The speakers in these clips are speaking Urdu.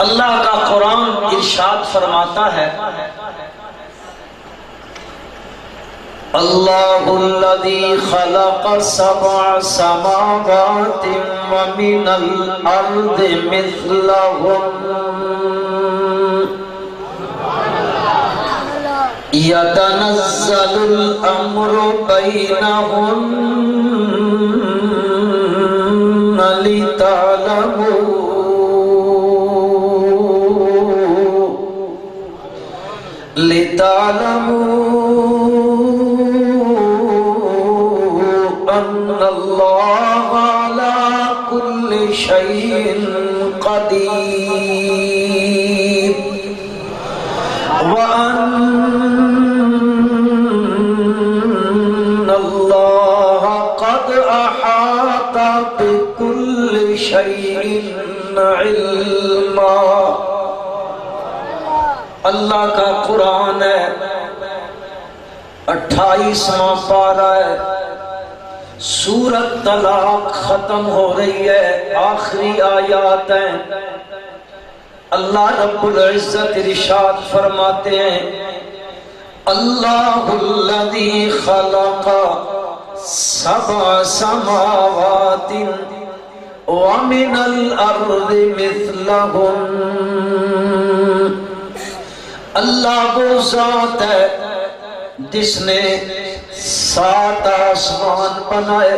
اللہ کا قرآن ارشاد فرماتا ہے اللہ الذی خلق سبع سماوات ومن الارض مثلہم يتنزل الأمر بينهن لتعلموا أن الله على كل شيء قدير وأن الله قد أحاط بكل شيء علما۔ اللہ کا قرآن ہے، 28واں پارہ ہے، سورۃ طلاق ختم ہو رہی ہے، آخری آیات ہیں۔ اللہ رب العزت ارشاد فرماتے ہیں اللہ الذی خلق سبع سماوات ومن الارض مثلہم، اللہ وہ ذات ہے جس نے 7 آسمان بنائے،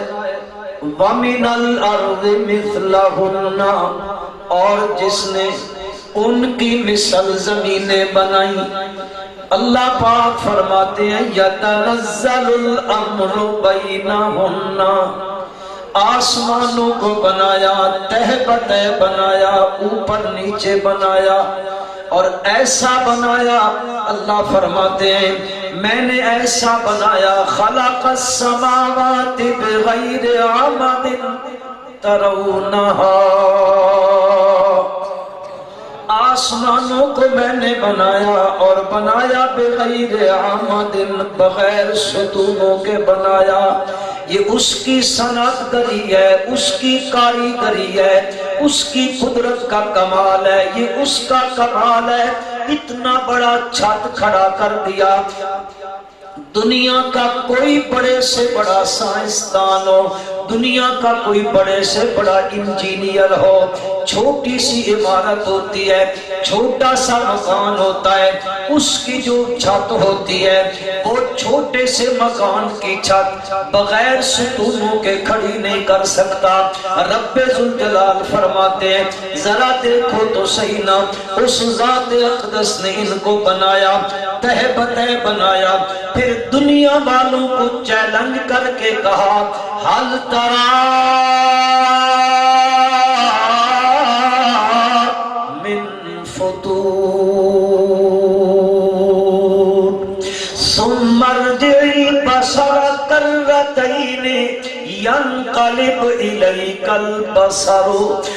ومن الارض مثلہن، اور جس نے ان کی مثل زمینیں بنائی۔ اللہ پاک فرماتے ہیں یتنزل الامر بینہن، آسمانوں کو بنایا، تہ بتہ بنایا، اوپر نیچے بنایا، اور ایسا بنایا۔ اللہ فرماتے ہیں میں نے ایسا بنایا، خلق السماوات بغیر عمد ترونہا، آسمانوں کو میں نے بنایا، اور بنایا بغیر عمد، بغیر ستونوں کے بنایا۔ یہ اس کی صنعت گری ہے، اس کی کاریگری ہے، اس کی قدرت کا کمال ہے، یہ اس کا کمال ہے۔ اتنا بڑا چھت کھڑا کر دیا، دنیا کا کوئی بڑے سے بڑا سائنسدان ہو، دنیا کا کوئی بڑے سے بڑا انجینئر ہو، چھوٹی سی عمارت ہوتی ہے، چھوٹا سا مکان ہوتا ہے، اس کی جو چھت ہوتی ہے وہ چھوٹے سے مکان کی چھت بغیر ستونوں کے کھڑی نہیں کر سکتا۔ رب ذوالجلال فرماتے ہیں ذرا دیکھو تو صحیح نا، اس ذات اقدس نے ان کو بنایا، تہ بتہ بنایا، پھر دنیا والوں کو چیلنج کر کے کہا حل ترى من فطور ثم ارجع البصر كرتين ينقلب إليك البصر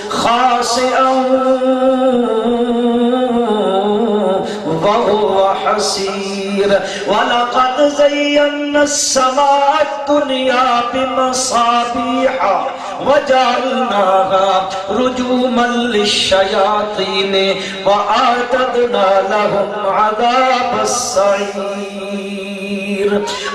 خاسئا وهو حسير وَلَقَدْ زَيَّنَّا السَّمَاءَ الدُّنْيَا بِمَصَابِيحَ وَجَعَلْنَاهَا رُجُومًا لِلشَّيَاطِينِ وَأَعْتَدْنَا لَهُمْ عَذَابَ السَّعِيرِ۔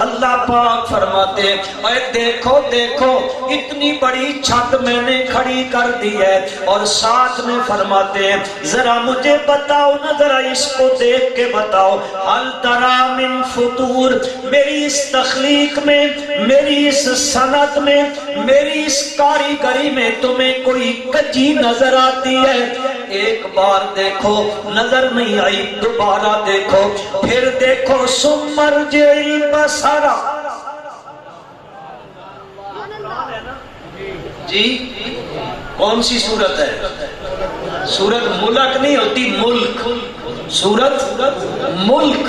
اللہ پاک فرماتے ہیں اے دیکھو دیکھو اتنی بڑی چھت میں نے کھڑی کر دی ہے، اور ساتھ میں فرماتے ہیں ذرا مجھے بتاؤ نا، ذرا اس کو دیکھ کے بتاؤ، حل ترى من فطور، میری اس تخلیق میں، میری اس صنعت میں، میری اس کاریگری میں تمہیں کوئی کجی نظر آتی ہے؟ ایک بار دیکھو نظر نہیں آئی، دوبارہ دیکھو، پھر دیکھو، ثم ارجع البصر، جی کون سی صورت ہے؟ سورت ملک نہیں ہوتی، ملک، سورت ملک،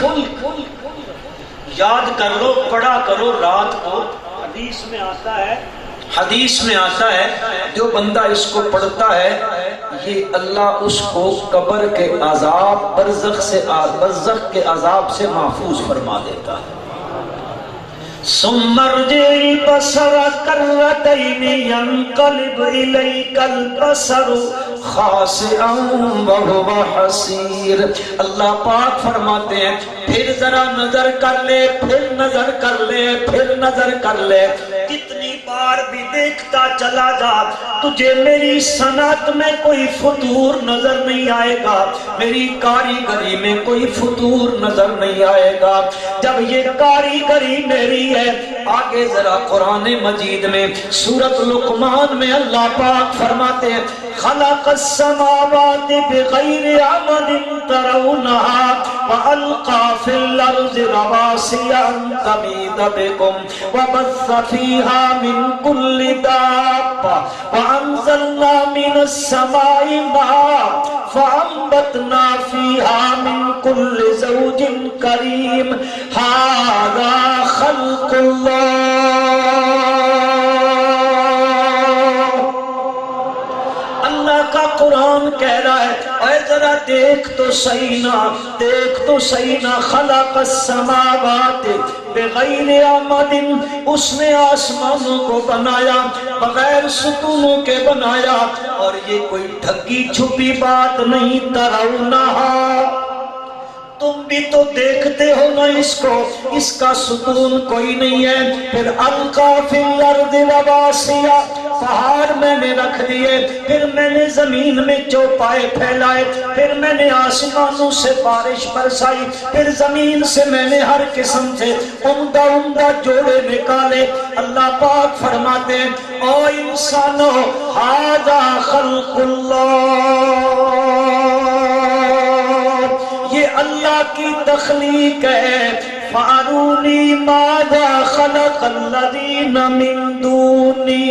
یاد کر لو، پڑھا کرو رات کو، حدیث میں آتا ہے جو بندہ اس کو پڑھتا ہے یہ اللہ اس کو قبر کے عذاب، برزخ کے عذاب سے محفوظ فرما دیتا ہے۔ ثم ارجع البصر كرتين ينقلب إليك البصر خاسئا وهو حسیر۔ اللہ پاک فرماتے ہیں پھر ذرا نظر کر لے، پھر نظر کر لے، پھر نظر کر لے، کتنی بار بھی دیکھتا چلا جا، تجھے میری صنعت میں کوئی فطور نظر نہیں آئے گا، میری کاریگری میں کوئی فطور نظر نہیں آئے گا۔ جب یہ کاریگری میری ہے، آگے ذرا قرآن مجید میں سورۃ لقمان میں اللہ پاک فرماتے ہیں خلق السماوات بغیر عمد ترونها وألقى في الأرض رواسي أن تميد بكم وبث فيها من كل دابة وأنزلنا من السماء ماء فأنبتنا فيها من كل زوج كريم هذا خلق الله۔ اللہ کا قرآن کہہ رہا ہے اے ذرا دیکھ تو صحیح نہ، دیکھ تو صحیح نہ، خلق السماوات بغیر عمد، اس نے آسمانوں کو بنایا بغیر ستونوں کے بنایا، اور یہ کوئی ڈھکی چھپی بات نہیں، ترونہا تم بھی تو دیکھتے ہو نا اس کو، اس کا ستون کوئی نہیں ہے۔ پھر القا فی الارض رواسیہ، پہاڑ میں نے رکھ دیے، پھر میں نے زمین میں چوپائے پھیلائے، پھر میں نے آسمانوں سے بارش برسائی، پھر زمین سے میں نے ہر قسم سے عمدہ عمدہ جوڑے نکالے۔ اللہ پاک فرماتے ہیں او انسانو ھذا خلق اللہ، یہ اللہ کی تخلیق ہے۔ فارونی ماذا خلق الذین من دونی،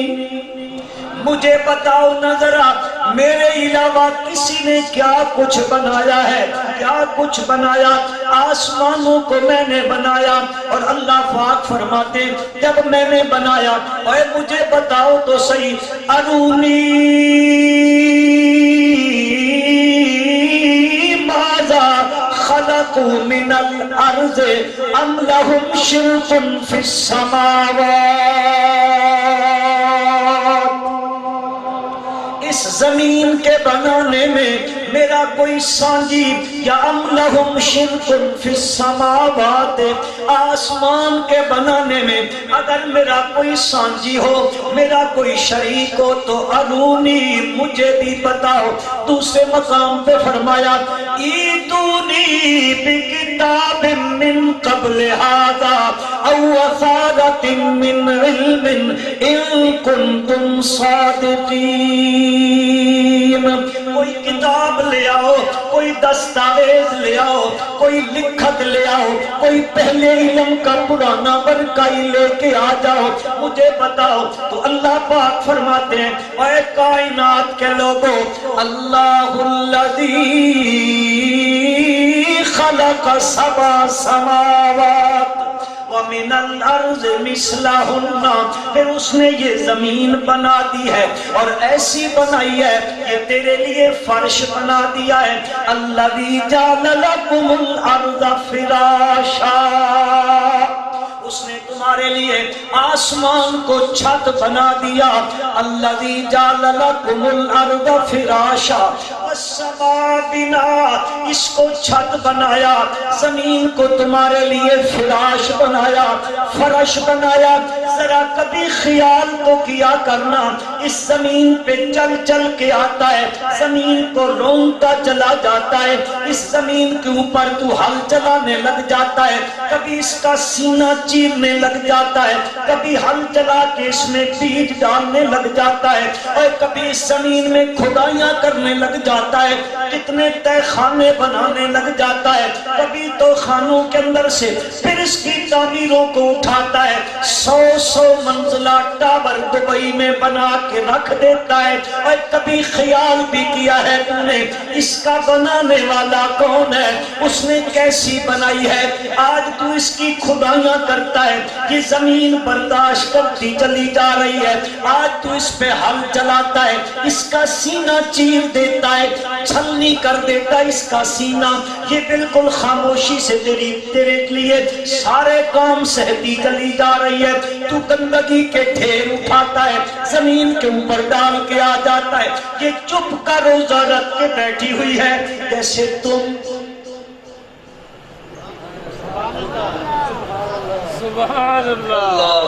مجھے بتاؤ نظرا میرے علاوہ کسی نے کیا کچھ بنایا ہے، کیا کچھ بنایا۔ آسمانوں کو میں نے بنایا، اور اللہ پاک فرماتے جب میں نے بنایا اے مجھے بتاؤ تو صحیح، ارونی ماذا خلقوا من الارض ام لهم شرک فی السماوات، اس زمین کے بنانے میں میرا کوئی سانجی، یا ام لہم شرک فی السماوات، آسمان کے بنانے میں اگر میرا کوئی سانجی ہو، میرا کوئی شریک ہو تو ارونی مجھے بھی بتاؤ۔ دوسرے مقام پہ فرمایا ایتونی بکتاب من قبل ھذا او اثارۃ من علم ان کنتم صادقین، کوئی کتاب لے آؤ، کوئی دستاویز لے آؤ، کوئی لکھت لے آؤ، کوئی پہلے علم کا پرانا برکائی لے کے آ جاؤ، مجھے بتاؤ۔ تو اللہ پاک فرماتے ہیں اے کائنات کے لوگوں، اللہ الذی خلق سبع سماوات وَمِنَ الْأَرْضِ مِثْلَهُنَّ، پھر اس نے یہ زمین بنا دی ہے اور ایسی بنائی ہے، یہ تیرے لیے فرش بنا دیا ہے۔ الَّذِي جَعَلَ لَكُمُ الْأَرْضَ فِرَاشًا، اس نے تمہارے لیے آسمان کو چھت بنا دیا۔ الَّذِي جَعَلَ لَكُمُ الْأَرْضَ فِرَاشًا وَالسَّمَاءَ بِنَاءً، اس کو چھت بنایا، زمین کو تمہارے لیے فراش بنایا، فرش بنایا۔ ذرا کبھی خیال تو کیا کرنا، اس زمین پہ چل چل کے آتا ہے، زمین کو رونگتا چلا جاتا ہے، اس زمین کے اوپر تو ہل چلانے لگ جاتا ہے، کبھی اس کا سینہ چیرنے لگ جاتا ہے، کبھی ہل چلا کے اس میں بیج ڈالنے لگ جاتا ہے، اور کبھی اس زمین میں کھدائیاں کرنے لگ جاتا ہے، کتنے تہ خانے بنانے لگ جاتا ہے، کبھی تو خانوں کے اندر سے پھر اس کی تعمیروں کو اٹھاتا ہے، 100 منزلہ ٹاور دبئی میں بنا کے رکھ دیتا ہے۔ اور کبھی خیال بھی کیا ہے تو نے اس کا بنانے والا کون ہے، اس نے کیسی بنائی ہے؟ آج تو اس کی کھدائیاں کرتا ہے، یہ زمین برداشت کرتی چلی جا رہی ہے، آج تو اس پہ ہل چلاتا ہے، اس کا سینہ چیر دیتا ہے، چھلنی کر دیتا اس کا سینہ، یہ بالکل خاموشی سے تیرے لیے سارے کام سہتی چلی جا رہی ہے، تو گندگی کے ڈھیر اٹھاتا ہے زمین کے اوپر ڈال کے آ جاتا ہے، یہ چپ کا روزہ رکھ کے بیٹھی ہوئی ہے جیسے تم سبحان اللہ،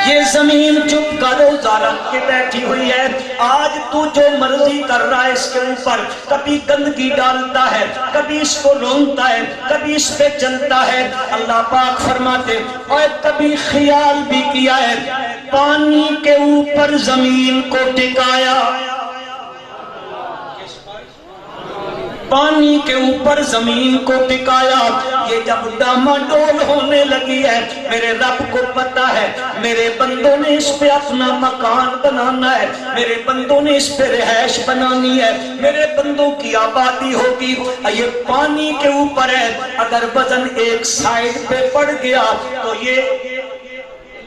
یہ زمین چپ کا روزہ رکھ کے بیٹھی ہوئی ہے، آج تو جو مرضی کر رہا ہے اس کے اوپر، کبھی گندگی ڈالتا ہے، کبھی اس کو رونتا ہے، کبھی اس پہ چلتا ہے۔ اللہ پاک فرماتے اور کبھی خیال بھی کیا ہے پانی کے اوپر زمین کو ٹکایا، پانی کے اوپر زمین کو ٹکایا، یہ جب ڈاماڈول ہونے لگی ہے میرے رب کو پتا ہے میرے بندوں نے اس پہ اپنا مکان بنانا ہے، میرے بندوں نے اس پہ رہائش بنانی ہے، میرے بندوں کی آبادی ہوگی، یہ پانی کے اوپر ہے، اگر وزن ایک سائیڈ پہ پڑ گیا تو یہ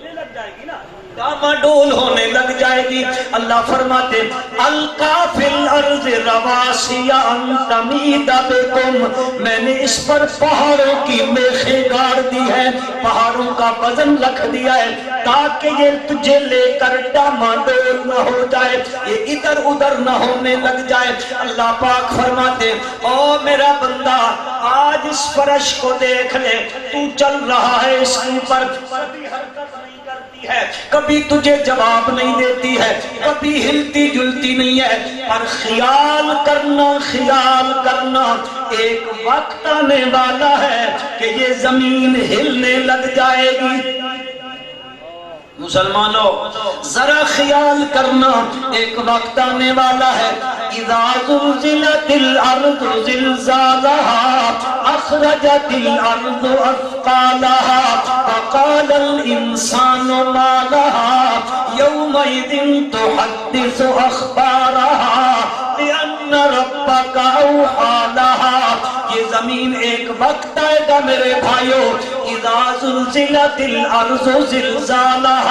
لگ جائے گی نا، ڈاماڈول ہونے لگ جائے گی۔ اللہ فرماتے القا فی الارض رواسی ان تمید بکم، میں نے اس پر پہاڑوں کی میخیں گاڑ دی ہے، پہاڑوں کا وزن رکھ دیا ہے تاکہ یہ تجھے لے کر ڈاماڈول نہ ہو جائے، یہ ادھر ادھر نہ ہونے لگ جائے۔ اللہ پاک فرماتے او میرا بندہ آج اس فرش کو دیکھ لے، تو چل رہا ہے اس کے اوپر، کبھی حرکت نہیں کرتی ہے، کبھی تجھے جواب نہیں دیتی ہے، کبھی ہلتی جلتی نہیں ہے، پر خیال کرنا ایک وقت آنے والا ہے کہ یہ زمین ہلنے لگ جائے گی۔ مسلمانوں ذرا خیال کرنا ایک وقت آنے والا ہے، اذا زلزلت الارض زلزالها اخرجت الارض اثقالها وقال الانسان ما لها يومئذ تحدث اخبارها بأن ربك اوحى لها، یہ زمین ایک وقت آئے گا میرے بھائیو، اذا زلزلت الارض زلزالها،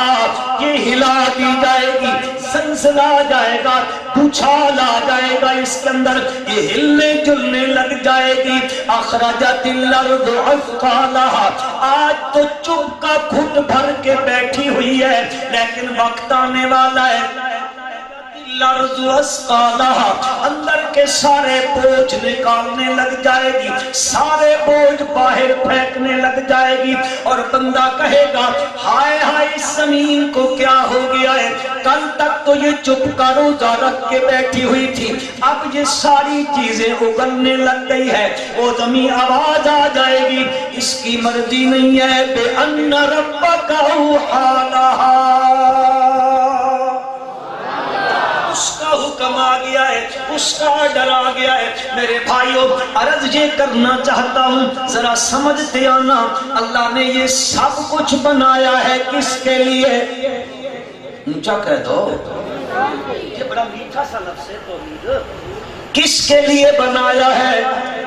یہ ہلا دی جائے گی، زلزلہ آ جائے گا، بچھال آ جائے گا اس کے اندر، یہ ہلنے جلنے لگ جائے گی۔ اخرجت الارض اثقالها، آج تو چپ کا گھٹ بھر کے بیٹھی ہوئی ہے لیکن وقت آنے والا ہے الارض اثقالها، اندر کے سارے بوجھ نکالنے لگ جائے گی، سارے بوجھ باہر پھینکنے لگ جائے گی، اور بندہ کہے گا ہائے ہائے اس زمین کو کیا ہو گیا ہے، کل تک تو یہ چپ کا روزہ رکھ کے بیٹھی ہوئی تھی، اب یہ ساری چیزیں اگلنے لگ گئی ہے، وہ زمین آواز آ جائے گی اس کی مرضی نہیں ہے، بے ان ربک اوحی لہا، اس کا حکم آ گیا ہے، اس کا آرڈر آ گیا ہے۔ میرے بھائیوں عرض یہ کرنا چاہتا ہوں ذرا سمجھتے آنا، اللہ نے یہ سب کچھ بنایا ہے کس کے لیے؟ اونچا کہہ دو، یہ بڑا میٹھا سا لفظ ہے توحید، کس کے لیے بنایا ہے؟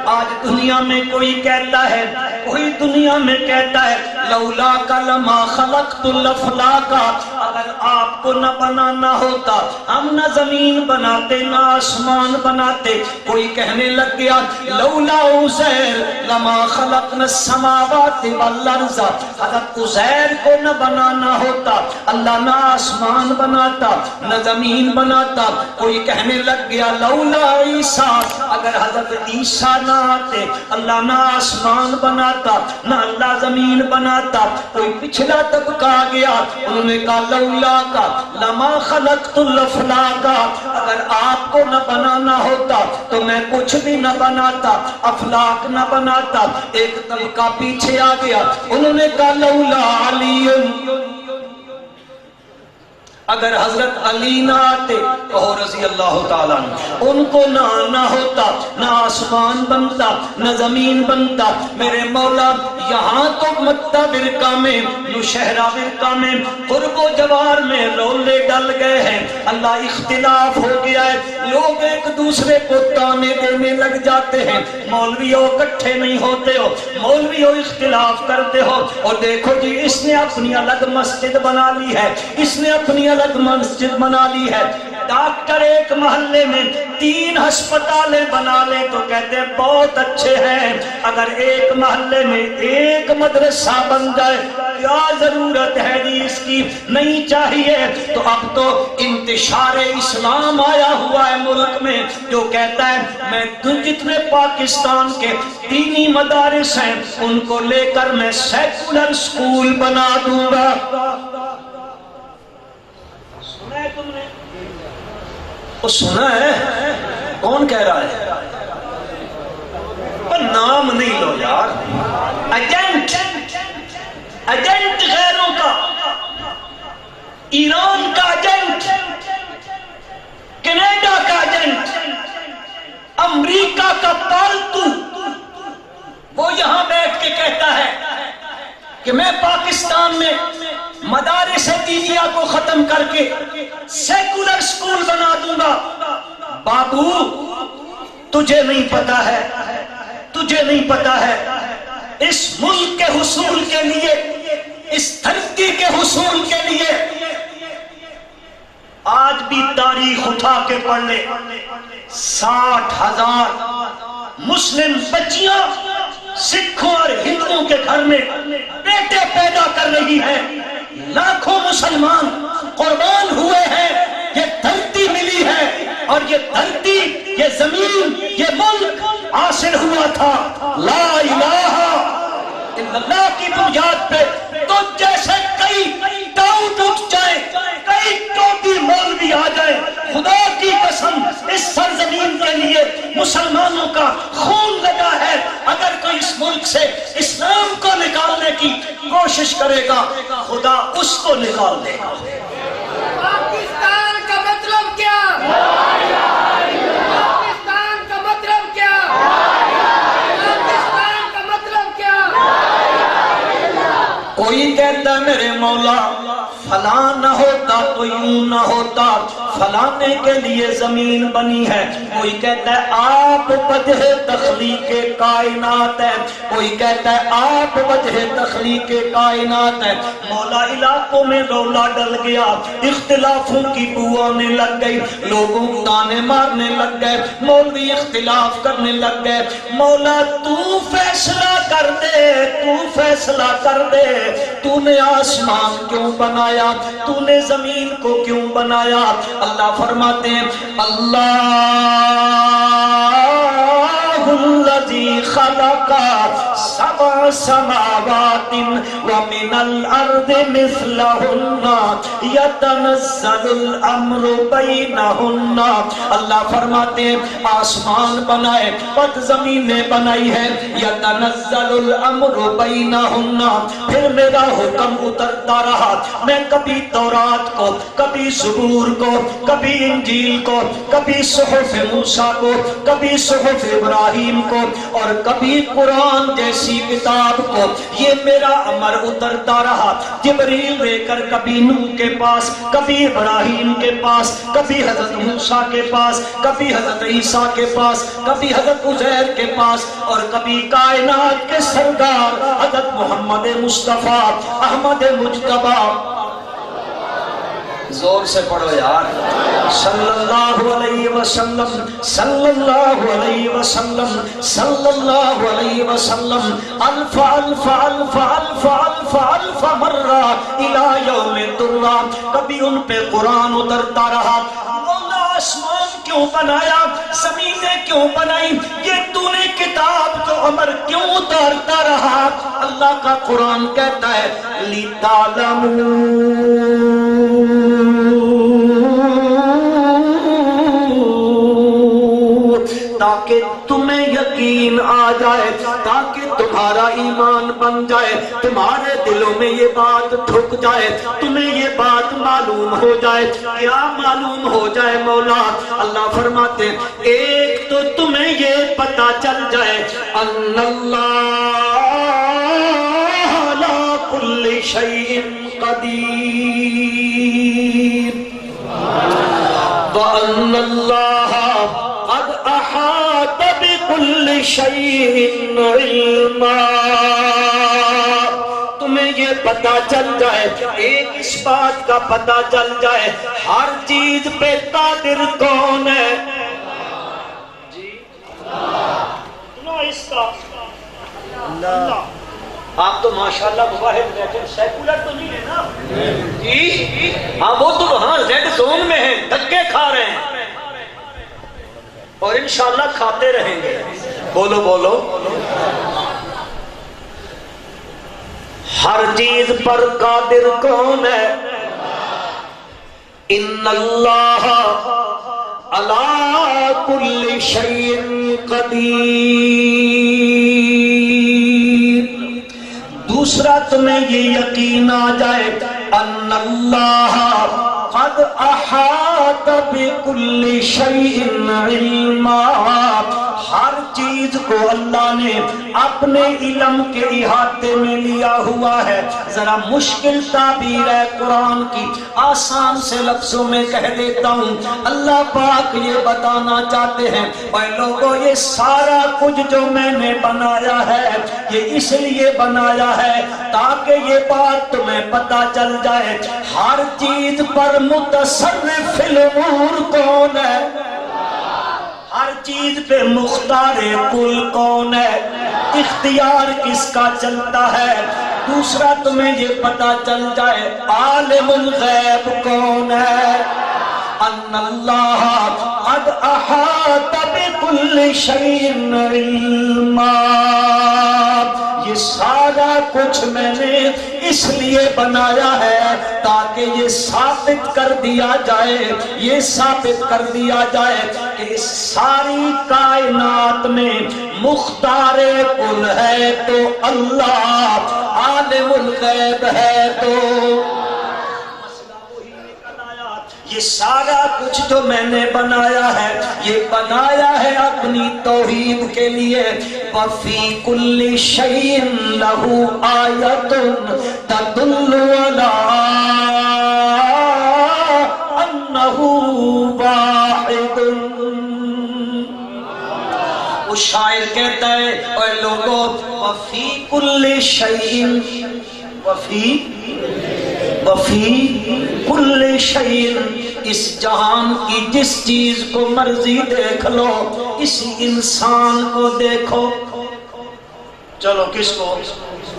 آج دنیا میں کوئی کہتا ہے، کوئی دنیا میں کہتا ہے لولا کا لما خلقت الافلاک، اگر آپ کو نہ بنانا ہوتا ہم نہ زمین بناتے نہ آسمان بناتے۔ کوئی کہنے لگ گیا لولا عزیر لما خلقنا السماوات والارض، حضرت عزیر کو نہ بنانا ہوتا اللہ نہ آسمان بناتا نہ زمین بناتا۔ کوئی کہنے لگ گیا لولا عیسیٰ، اگر حضرت عیسیٰ نہ آتے اللہ نہ آسمان بناتا نہ اللہ زمین بناتا۔ کوئی پچھلا طبقہ آ گیا، انہوں نے کہا لولا کا لما خلقت الافلاک، اگر آپ کو نہ بنانا ہوتا تو میں کچھ بھی نہ بناتا، افلاک نہ بناتا۔ ایک طبقہ پیچھے آ گیا، انہوں نے کہا لولا علی، اگر حضرت علی نہ آتے کہو رضی اللہ تعالیٰ عنہ، ان کو نہ آنا ہوتا نہ آسمان بنتا نہ زمین بنتا۔ میرے مولا یہاں تو مکہ برکہ میں نوشہرہ برکہ میں قرب و جوار میں رولے ڈل گئے ہیں، اللہ اختلاف ہو گیا ہے، لوگ ایک دوسرے کو تانے دینے لگ جاتے ہیں، مولویوں اکٹھے نہیں ہوتے ہو، مولویوں اختلاف کرتے ہو، اور دیکھو جی اس نے اپنی الگ مسجد بنا لی ہے، اس نے اپنی الگ مسجد بنا لی ہے، ڈاکٹر ایک محلے میں 3 ہسپتالیں بنا لے تو کہتے ہیں بہت اچھے ہیں، اگر ایک محلے میں 1 مدرسہ بن جائے کیا ضرورت ہے جی اس کی، نہیں چاہیے۔ تو اب تو انتشار اسلام آیا ہوا ہے ملک میں، جو کہتا ہے میں جتنے پاکستان کے دینی مدارس ہیں ان کو لے کر میں سیکولر سکول بنا دوں گا۔ سنا ہے تم نے؟ وہ سنا ہے؟ کون کہہ رہا ہے؟ پر نام نہیں لو یار۔ ایجنٹ غیروں کا، ایران کا ایجنٹ، کینیڈا کا ایجنٹ، امریکہ کا پالتو، وہ یہاں بیٹھ کے کہتا ہے کہ میں پاکستان میں مدارس دینیہ کو ختم کر کے سیکولر سکول بنا دوں گا۔ بابو تجھے نہیں پتا ہے، تجھے نہیں پتا ہے، اس ملک کے حصول کے لیے، اس دھرتی کے حصول کے لیے آج بھی تاریخ اٹھا کے پڑھ لے، 60,000 مسلم بچیاں سکھوں اور ہندوؤں کے گھر میں بیٹے پیدا کر رہی ہیں، لاکھوں مسلمان قربان ہوئے ہیں، یہ دھرتی ملی ہے، اور یہ دھرتی، یہ زمین، یہ ملک حاصل ہوا تھا لا الہ الا اللہ کی بنیاد پہ۔ تو جیسے کئی ڈاؤٹ اٹھ جائے، کئی ٹوپی مولوی آ جائے، خدا کی قسم اس سرزمین کے لیے مسلمانوں کا خون لگا ہے، اگر کوئی اس ملک سے اسلام کو نکالنے کی کوشش کرے گا خدا اس کو نکال دے گا۔ پاکستان کا مطلب کیا؟ پاکستان کا مطلب کیا؟ پاکستان کا مطلب کیا؟ کوئی کہتا ہے میرے مولا فلاں نہ ہوتا تو یوں نہ ہوتا، فلانے کے لیے زمین بنی ہے، کوئی کہتا ہے آپ وجہ تخلیق کائنات ہے، کوئی کہتا ہے آپ وجہ تخلیق کائنات ہے۔ مولا علاقوں میں رولا ڈل گیا، اختلافوں کی بو آنے لگ گئی، لوگوں تانے مارنے لگ گئے، مولوی اختلاف کرنے لگ گئے۔ مولا تو فیصلہ کر دے، تو فیصلہ کر دے، تو نے آسمان کیوں بنایا، تو نے زمین کو کیوں بنایا؟ اللہ فرماتے ہیں اللہ الذی خلق 7 سماوات ومن الارض مثلہن یتنزل الامر بینہن۔ اللہ فرماتے ہیں آسمان بنائے، پت زمینیں بنائی ہے، یتنزل الامر بینہن، پھر میرا حکم اترتا رہا، میں کبھی تورات کو، کبھی زبور کو، کبھی انجیل کو، کبھی صحف موسیٰ کو، کبھی صحف ابراہیم کو، اور کبھی قرآن جیسی کتاب کو، یہ میرا امر اترتا رہا۔ جبریل لے کر کبھی نوح کے پاس، کبھی ابراہیم کے پاس، کبھی حضرت موسیٰ کے پاس، کبھی حضرت عیسیٰ کے پاس، کبھی حضرت عزیر کے پاس، اور کبھی کائنات کے سردار حضرت محمد مصطفیٰ احمد مجتبی، زور سے پڑھو یار، صلی اللہ علیہ وسلم، صلی اللہ علیہ وسلم، صلی اللہ علیہ وسلم، الف الف الف الف الف الف مرہ الى یوم ترہ، کبھی ان پہ قرآن اترتا رہا۔ مولا آسمان کیوں بنایا، زمینیں کیوں بنائی، یہ تو نے کتاب کو امر کیوں اتارتا رہا؟ اللہ کا قرآن کہتا ہے لِتَعْلَمُوا، تاکہ تمہیں یقین آ جائے، تاکہ تمہارا ایمان بن جائے، تمہارے دلوں میں یہ بات ٹھک جائے، تمہیں یہ بات معلوم ہو جائے۔ کیا معلوم ہو جائے مولا؟ اللہ فرماتے ایک تو تمہیں یہ پتا چل جائے ان اللہ علی کل شیء قدیر، وان اللہ قد احاط بكل شيء علما۔ تمہیں یہ پتہ چل جائے، ایک اس بات کا پتہ چل جائے، ہر چیز پہ قادر کون ہے؟ جی اللہ۔ آپ تو ماشاءاللہ مواحد بیٹھے، سیکولر تو نہیں ہے نا جی؟ ہاں وہ تو ہاں ریڈ زون میں ہیں، دھکے کھا رہے ہیں اور انشاءاللہ کھاتے رہیں گے۔ بولو بولو۔ ہر چیز پر قادر کون ہے؟ ان اللہ علی کل شیء قدیر۔ دوسرا تمہیں یہ یقین آ جائے ان اللہ قد احاط بکل شیء علما، ہر چیز کو اللہ نے اپنے علم کے احاطے میں لیا ہوا ہے۔ ذرا مشکل تعبیر ہے قرآن کی، آسان سے لفظوں میں کہہ دیتا ہوں۔ اللہ پاک یہ بتانا چاہتے ہیں اے لوگوں، یہ سارا کچھ جو میں نے بنایا ہے یہ اس لیے بنایا ہے تاکہ یہ بات تمہیں پتہ چل جائے ہر چیز پر متصرف الامور کون ہے، ہر چیز پہ مختار کل کون ہے، اختیار کس کا چلتا ہے۔ دوسرا تمہیں یہ پتہ چل جائے عالم الغیب کون ہے، ان اللہ قد احاط بکل شیء علما۔ یہ سارا کچھ میں نے اس لیے بنایا ہے تاکہ یہ ثابت کر دیا جائے، یہ ثابت کر دیا جائے کہ اس ساری کائنات میں مختار کل ہے تو اللہ، عالم الغیب ہے تو۔ یہ سارا کچھ جو میں نے بنایا ہے یہ بنایا ہے اپنی توحید کے لیے۔ وَفِي كُلِّ شَيْءٍ لَهُ آیَةٌ تَدُلُّ عَلَىٰ أَنَّهُ وَاحِدٌ۔ وہ شاعر کہتا ہے اے لوگوں، وَفِي كُلِّ شَيْءٍ، وَفِي کل شیء، اس جہان کی جس چیز کو مرضی دیکھ لو، اسی انسان کو دیکھو۔ چلو کس کو؟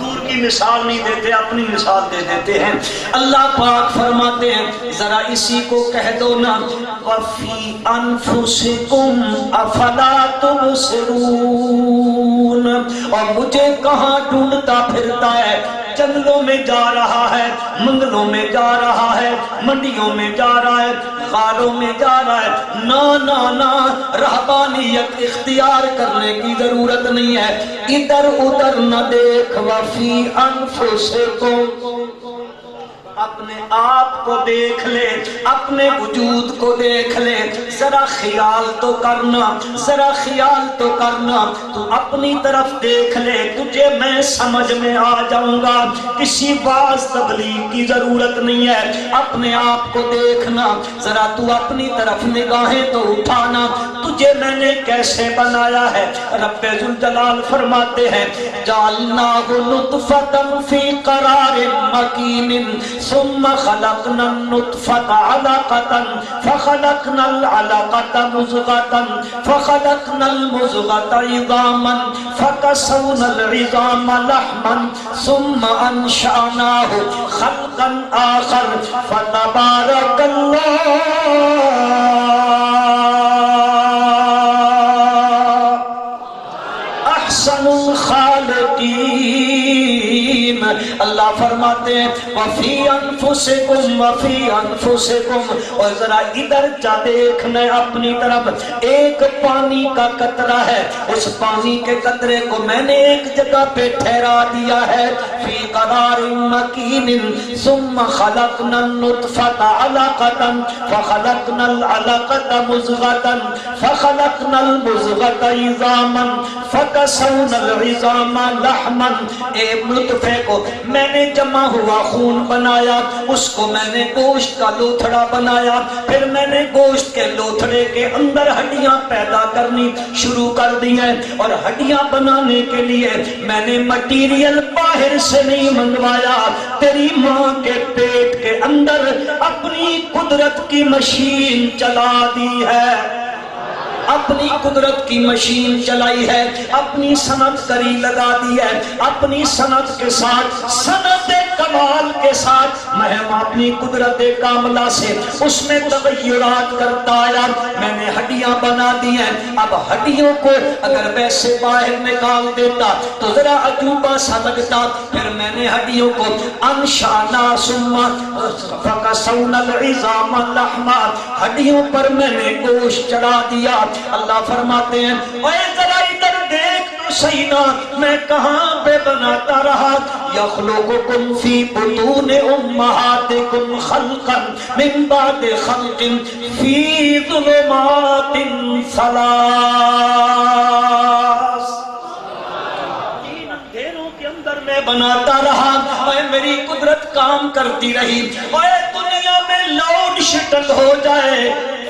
دور کی مثال نہیں دیتے، اپنی مثال دے دیتے ہیں۔ اللہ پاک فرماتے ہیں ذرا اسی کو کہہ دو نا، وَفِي أَنفُسِكُمْ أَفَلَا تُبْصِرُونَ۔ اور مجھے کہاں ڈھونڈتا پھرتا ہے؟ جنگلوں میں جا رہا ہے، منگلوں میں جا رہا ہے، منڈیوں میں جا رہا ہے، غاروں میں جا رہا ہے۔ نا نا نا، رہبانیت اختیار کرنے کی ضرورت نہیں ہے، ادھر ادھر نہ دیکھ۔ وفی انفسکم، اپنے آپ کو دیکھ لے، اپنے وجود کو دیکھ لے، ذرا خیال تو کرنا، ذرا خیال تو کرنا۔ تو اپنی طرف دیکھ لے، تجھے میں سمجھ میں آ جاؤں گا، کسی باز تبلیغ کی ضرورت نہیں ہے۔ اپنے آپ کو دیکھنا، ذرا تو اپنی طرف نگاہیں تو اٹھانا، تجھے میں نے کیسے بنایا ہے۔ رب ذوالجلال فرماتے ہیں جعلناہ نطفۃ فی قرار مکین ثم خلقنا النطفة علقة فخلقنا العلقة مضغة فخلقنا المضغة عظاما فكسونا العظام لحما ثم أنشأناه خلقا آخر فتبارك الله أحسن الخالقين۔ اللہ فرماتے ہیں وفی انفسکم، وفی انفسکم، اور ذرا ادھر جا دیکھنا اپنی طرف۔ ایک پانی کا قطرہ ہے، اس پانی کے قطرے کو میں نے ایک جگہ پہ ٹھہرا دیا ہے، فی قرار مکین ثم خلقنا النطفة علقة فخلقنا العلقة مضغة فخلقنا المضغة عظاما فكسونا العظام لحما۔ ایک نطفے کو میں نے جمع ہوا خون بنایا، اس کو میں نے گوشت کا لوتھڑا بنایا، پھر میں نے گوشت کے لوتھڑے کے اندر ہڈیاں پیدا کرنی شروع کر دی ہیں، اور ہڈیاں بنانے کے لیے میں نے مٹیریل باہر سے نہیں منگوایا، تیری ماں کے پیٹ کے اندر اپنی قدرت کی مشین چلا دی ہے، اپنی قدرت کی مشین چلائی ہے، اپنی صنعت کری لگا دی ہے، اپنی صنعت کے ساتھ صنعت کمال کے ساتھ میں اپنی قدرت کاملہ سے اس میں تغیرات کرتا آیا، میں نے ہڈیاں بنا دی ہیں۔ اب ہڈیوں کو اگر ویسے باہر نکال دیتا تو ذرا عجوبہ سا لگتا، پھر میں نے ہڈیوں کو انشانا ثم فکسونا العظام لحما، ہڈیوں پر میں نے گوشت چڑھا دیا۔ اللہ فرماتے ہیں اے ذرا ادھر دیکھ تو صحیح نا میں کہاں پہ بناتا رہا، یخلقکم فی بطون امہاتکم خلقا من بعد خلق فی ظلمات ثلاث، تین اندھیروں کے اندر میں بناتا رہا، اے میری قدرت کام کرتی رہی، اے دنیا میں لاؤڈ شٹل ہو جائے،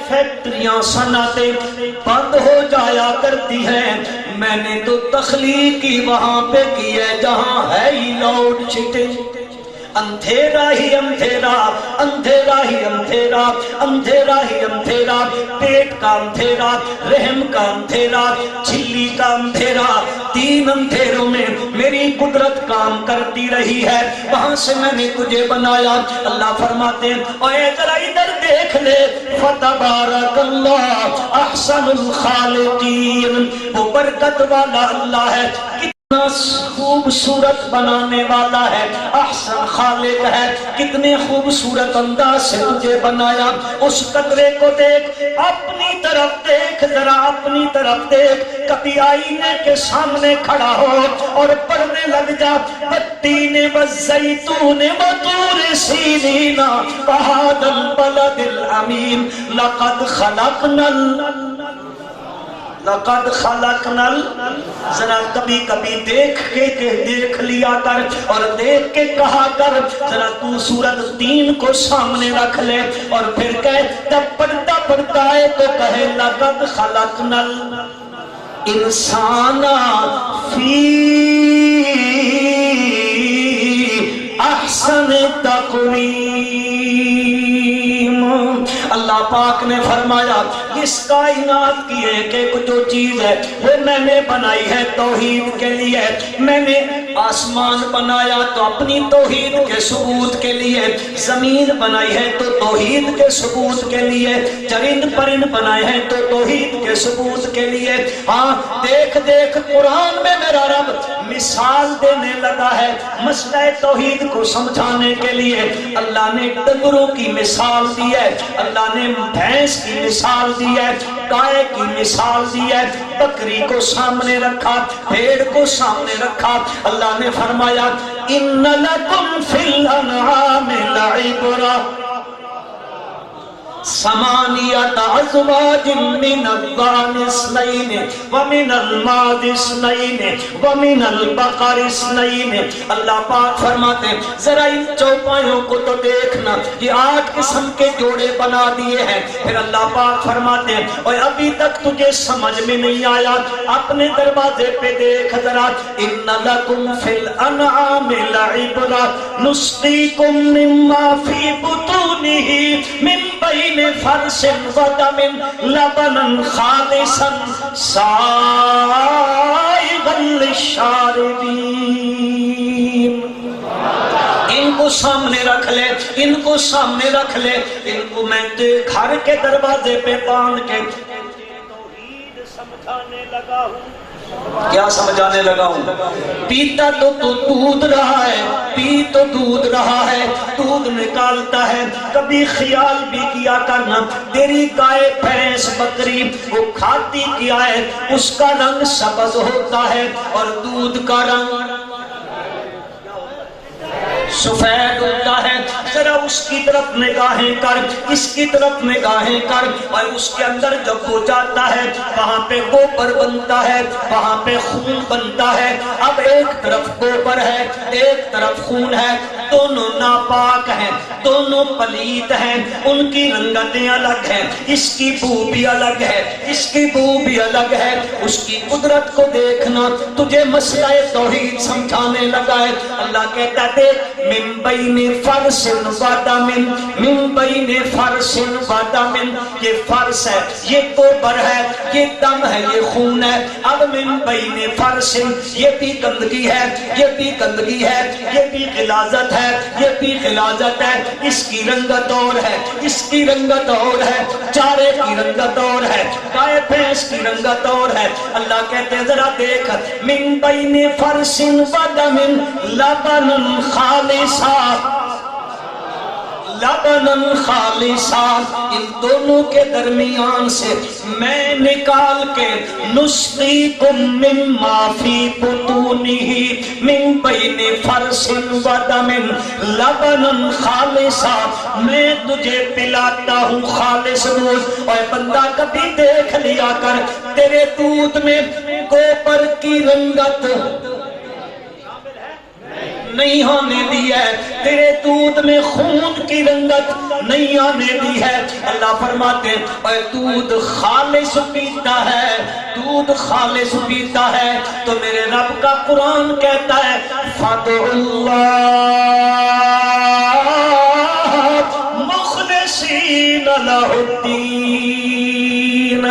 فیکٹریاں صنعتیں بند ہو جایا کرتی ہیں، میں نے تو تخلیق ہی وہاں پہ کی ہے جہاں ہے ہی لاؤڈ شٹل، اندھیرا ہی اندھیرا، اندھیرا ہی اندھیرا، اندھیرا ہی اندھیرا، پیٹ کا اندھیرا، رحم کا اندھیرا، جھلی کا اندھیرا، تین اندھیروں میں میری قدرت کام کرتی رہی ہے، وہاں سے میں نے تجھے بنایا۔ اللہ فرماتے ہیں اے ذرا ادھر دیکھ لے، فتبارک اللہ احسن الخالقین، وہ برکت والا اللہ ہے، خوبصورت بنانے والا ہے، احسن خالق ہے، کتنے خوبصورت انداز سے تجھے بنایا۔ اس قطرے کو دیکھ، اپنی طرف دیکھ، ذرا اپنی طرف دیکھ، کبھی آئینے کے سامنے کھڑا ہو اور پڑھنے لگ جا والتین والزیتون وطور سینین وہذا البلد الامین لقد خلقنا ذرا کبھی کبھی دیکھ کے دیکھ لیا کر اور دیکھ کے کہا کر، ذرا تو سورت 3 کو سامنے رکھ لے اور پھر کہے، جب پڑھتا پڑھتا ہے تو کہے لقد خلقنا الانسان فی احسن تقویم۔ اللہ پاک نے فرمایا اس کائنات کی ایک ایک جو چیز ہے وہ میں نے بنائی ہے توحید کے لیے، میں نے آسمان بنایا تو اپنی توحید کے ثبوت کے لیے، زمین بنائی ہے تو توحید کے ثبوت کے لیے، چرند پرند بنائے ہیں تو توحید کے ثبوت کے لیے۔ ہاں دیکھ دیکھ قرآن میں میرا رب مثال دینے لگا ہے مسئلہ توحید کو سمجھانے کے لیے۔ اللہ نے ڈنگروں کی مثال دی ہے، اللہ نے بھینس کی مثال دی ہے، گائے کی مثال دی ہے، بکری کو سامنے رکھا، بھیڑ کو سامنے رکھا۔ اللہ نے فرمایا ان لکم فی الانعام لعبرہ ثمانیۃ ازواج من الضأن اثنین ومن الماعز اثنین ومن البقر اثنین۔ اللہ پاک فرماتے ہیں ذرا ان چوپایوں کو تو دیکھنا، یہ 8 قسم کے جوڑے بنا دیے ہیں۔ پھر اللہ پاک فرماتے ہیں اور ابھی تک تجھے سمجھ میں نہیں آیا، اپنے دروازے پہ دیکھ ذرا، ان لکم فی الانعام لعبرہ نسقیکم مما فی بطونہ من بین فرس ودم لبنا خالصا سائغا للشاربین۔ ان کو سامنے رکھ لے، ان کو سامنے رکھ لے، ان کو میں گھر کے دروازے پہ باندھ کے توحید سمجھانے لگا ہوں۔ کیا سمجھانے لگا ہوں؟ پیتا تو دودھ رہا ہے، پی تو دودھ رہا ہے، دودھ نکالتا ہے، کبھی خیال بھی کیا کرنا تیری گائے بھینس بکری وہ کھاتی کیا ہے، اس کا رنگ سبز ہوتا ہے اور دودھ کا رنگ سفید ہوتا ہے۔ ذرا اس کی طرف نگاہیں کر، اس کی طرف نگاہیں کر، اور اس کے اندر جب وہ جاتا ہے وہاں پہ گوبر بنتا ہے، وہاں پہ خون بنتا ہے۔ اب ایک طرف گوبر ہے، ایک طرف خون ہے، دونوں ناپاک ہیں، دونوں پلیت ہیں، ان کی رنگتیں الگ ہیں، اس کی بو بھی الگ ہے، اس کی بو بھی الگ ہے۔ اس کی قدرت کو دیکھنا، تجھے مسئلہ توحید سمجھانے لگا ہے۔ اللہ کہتا ہے من بین فرس و دم، من بین فرس و دم، یہ فرس ہے، یہ گوبر ہے، یہ دم ہے، یہ خون ہے۔ اب من بین فرس، یہ بھی گندگی ہے، یہ بھی گندگی ہے، یہ بھی غلاظت ہے، یہ بھی غلاظت ہے۔ اس کی رنگت اور ہے، اس کی رنگت اور ہے، چارے کی رنگت اور ہے، گائے بھینس کی رنگت اور ہے۔ اللہ کہتے ہیں ذرا دیکھ، من بین فرس و دم لبن خالصا، لبن خالصا، ان دونوں کے درمیان سے میں نکال کے نسقیکم مما فی بطونہ من بین فرس و دم لبن خالصا، میں تجھے پلاتا ہوں خالص دودھ۔ اور بندہ کبھی دیکھ لیا کر، تیرے دودھ میں گوبر کی رنگت نہیں آنے دی ہے، تیرے دودھ میں خون کی رنگت نہیں آنے دی ہے۔ اللہ فرماتے ہیں اے دودھ خالص پیتا ہے، دودھ خالص پیتا ہے، تو میرے رب کا قرآن کہتا ہے فَادْعُوا اللَّهَ مُخْلِصِينَ لَهُ الدِّينَ،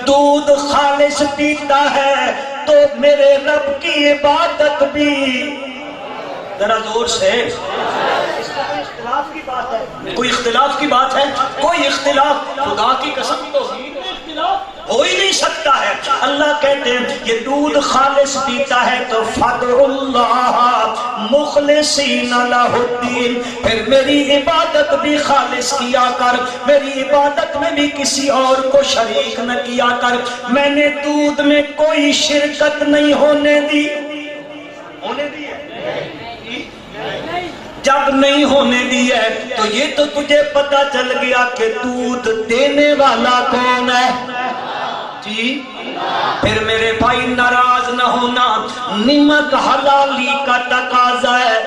دودھ خالص پیتا ہے تو میرے رب کی عبادت بھی، ذرا زور سے، اختلاف کی بات ہے، کوئی اختلاف کی بات ہے؟ کوئی اختلاف خدا کی قسم توحید میں اختلاف ہو ہی نہیں سکتا ہے۔ اللہ کہتے ہیں یہ دودھ خالص پیتا ہے تو فَادْعُوا اللَّهَ مُخْلِصِينَ لَهُ الدِّينَ، پھر میری عبادت بھی خالص کیا کر، میری عبادت میں بھی کسی اور کو شریک نہ کیا کر۔ میں نے دودھ میں کوئی شرکت نہیں ہونے دی، ہونے دی ہے جب نہیں ہونے دی ہے تو یہ تو تجھے پتا چل گیا کہ دودھ دینے والا کون ہے؟ جی پھر میرے بھائی ناراض نہ ہونا، نمک حلالی کا تقاضا ہے،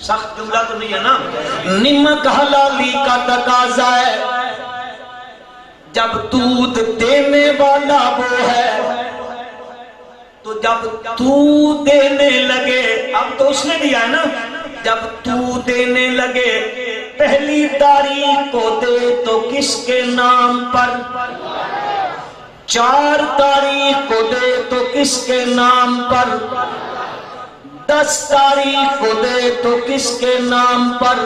سخت جملہ تو نہیں ہے نا، نمک حلالی کا تقاضا ہے۔ جب دودھ دینے والا وہ ہے تو جب تو دینے لگے، اب تو اس نے دیا ہے نا، جب تو دینے لگے پہلی تاریخ کو دے تو کس کے نام پر، 4 تاریخ کو دے تو کس کے نام پر، 10 تاریخ کو دے تو کس کے نام پر،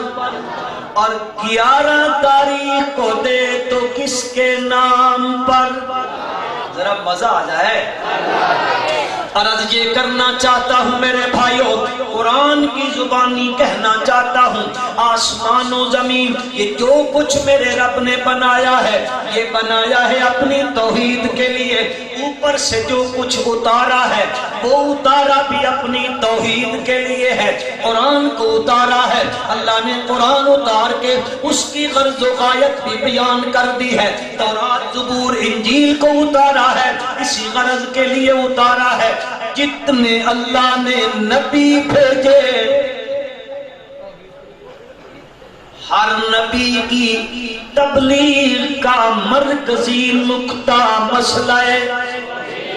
اور 11 تاریخ کو دے تو کس کے نام پر؟ ذرا مزہ آ جائے۔ عرض یہ کرنا چاہتا ہوں میرے بھائیوں، قرآن کی زبانی کہنا چاہتا ہوں، آسمان و زمین یہ جو کچھ میرے رب نے بنایا ہے یہ بنایا ہے اپنی توحید کے لیے۔ اوپر سے جو کچھ اتارا ہے وہ اتارا بھی اپنی توحید کے لیے ہے۔ قرآن کو اتارا ہے اللہ نے، قرآن اتار کے اس کی غرض و غایت بھی بیان کر دی ہے۔ تورات زبور انجیل کو اتارا ہے اسی غرض کے لیے اتارا ہے۔ جتنے اللہ نے نبی بھیجے ہر نبی کی تبلیغ کا مرکزی نقطہ مسئلہ ہے،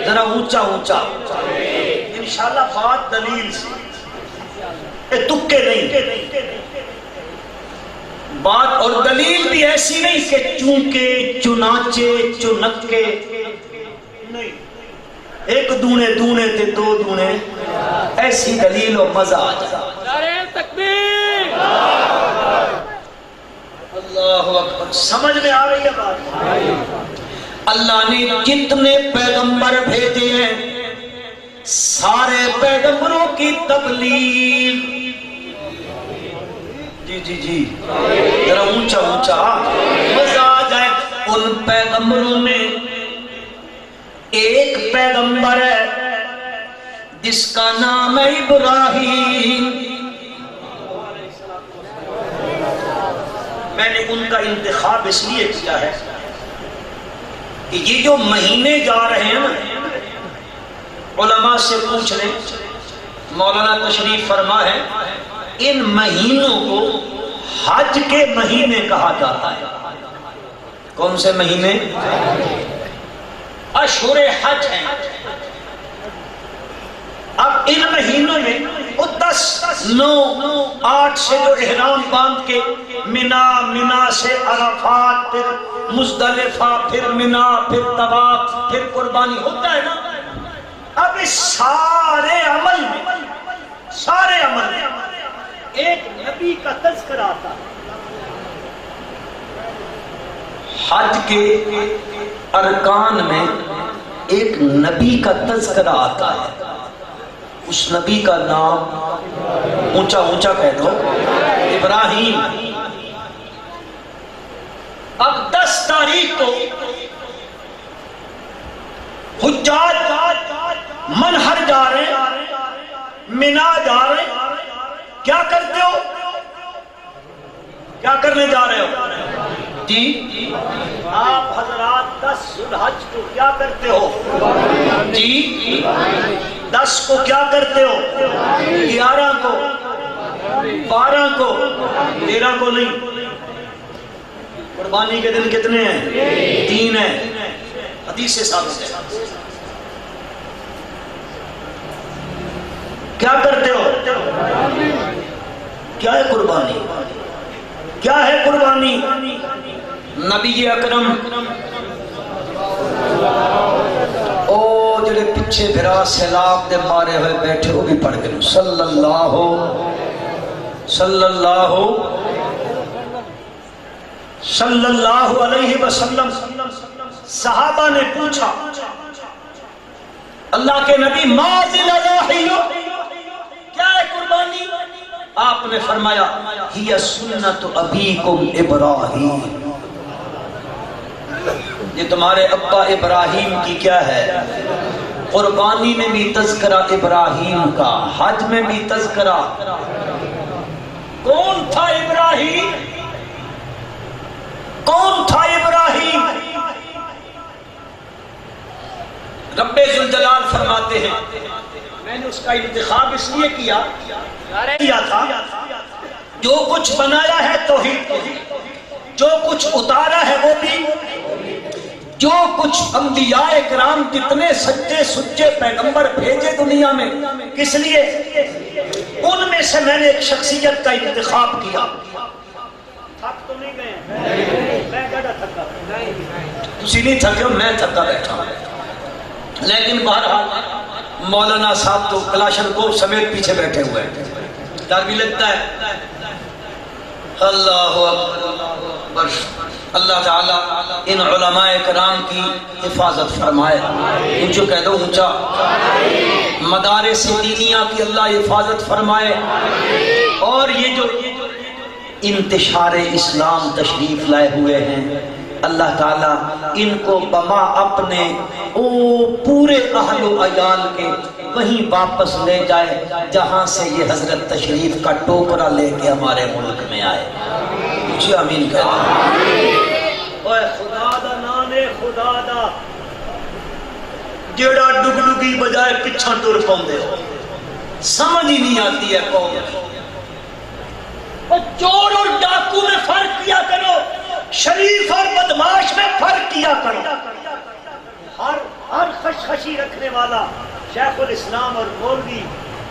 ذرا اونچا اونچا انشاءاللہ بات دلیل سے، تکے نہیں، بات اور دلیل بھی ایسی نہیں کہ چونکہ چنانچہ چنکے نہیں، ایک دونے دونے تے 2 دونے، ایسی دلیل و مزہ آ جائے۔ نعرہ تکبیر، اللہ اکبر، سمجھ میں آ رہی ہے بات؟ اللہ نے جتنے پیغمبر بھیجے ہیں سارے پیغمبروں کی تبلیغ، جی جی جی ذرا اونچا اونچا مزہ آ جائے، ان پیغمبروں میں ایک پیغمبر ہے جس کا نام ہے ابراہیم، میں نے ان کا انتخاب اس لیے کیا ہے کہ یہ جو مہینے جا رہے ہیں نا، علماء سے پوچھ لیں، مولانا تشریف فرما ہے، ان مہینوں کو حج کے مہینے کہا جاتا ہے۔ کون سے مہینے؟ اشہر حج ہیں۔ اب ان مہینوں میں 10 9 8 سے جو احرام باندھ کے منا سے عرفات، پھر مزدلفہ، پھر منا، پھر طواف، پھر قربانی ہوتا ہے نا، اب اس سارے عمل میں ایک نبی کا تذکرہ آتا ہے۔ حج کے ارکان میں ایک نبی کا تذکرہ آتا ہے، اس نبی کا نام اونچا اونچا کہہ دو، ابراہیم۔ اب 10 تاریخ کو حجاج منہر جا رہے ہیں، منا جا رہے ہیں، کیا کرتے ہو؟ کیا کرنے جا رہے ہو جی؟ آپ حضرات 10 ذوالحج کو کیا کرتے ہو جی؟ 10 کو کیا کرتے ہو؟ 11 کو، 12 کو، 13 کو نہیں۔ قربانی کے دن کتنے ہیں؟ 3 ہیں، حدیث سے ثابت ہے۔ کیا کرتے ہو؟ کیا ہے قربانی؟ کیا ہے قربانی؟ نبی اکرم او جڑے پیچھے بھرا سیلاب دے مارے ہوئے بیٹھے وہ بھی پڑھ گئے، صلی اللہ علیہ وسلم۔ صحابہ نے پوچھا اللہ کے نبی ماذل ضاحیو، کیا ہے قربانی؟ آپ نے فرمایا ہی سنت ابیکم ابراہیم، یہ تمہارے ابا ابراہیم کی کیا ہے؟ قربانی میں بھی تذکرہ ابراہیم کا، حج میں بھی تذکرہ۔ کون تھا ابراہیم؟ کون تھا ابراہیم؟ رب ذوالجلال فرماتے ہیں میں نے اس کا انتخاب اس لیے کیا تھا، جو کچھ بنایا ہے توحید کو، جو کچھ اتارا ہے وہ بھی، جو کچھ انبیاء کرام کتنے سچے سچے پیغمبر بھیجے دنیا میں، کس لیے؟ ان میں سے میں نے ایک شخصیت کا انتخاب کیا۔ تھک تو نہیں گئے؟ میں گڑا تھکا، تسی نہیں تھکے ہو، میں تھکا بیٹھا ہوں، لیکن بہرحال مولانا صاحب تو کلاشن کو سمیت پیچھے بیٹھے ہوئے ہیں، ڈر بھی لگتا ہے۔ اللہ اکبر، اللہ تعالیٰ ان علماء کرام کی حفاظت فرمائے، اونچو کہہ دو اونچا، مدارس دینیہ کی اللہ حفاظت فرمائے، اور یہ جو انتشار اسلام تشریف لائے ہوئے ہیں اللہ تعالیٰ ان کو بما اپنے پورے اہل و عیال کے وہیں واپس لے جائے جہاں سے یہ حضرت تشریف کا ٹوکرا لے کے ہمارے ملک میں آئے۔ جی آمین کہہ دو۔ اوہ خدا دا نانے خدا دا جیڑا ڈگڈگی بجائے پچھاں ٹر پاؤندے ہو، سمجھ ہی نہیں آتی ہے قوم۔ اور چور اور ڈاکو میں فرق کیا کرو، شریف اور بدماش میں فرق کیا کرو۔ ہر خشخشی رکھنے والا شیخ الاسلام اور مولوی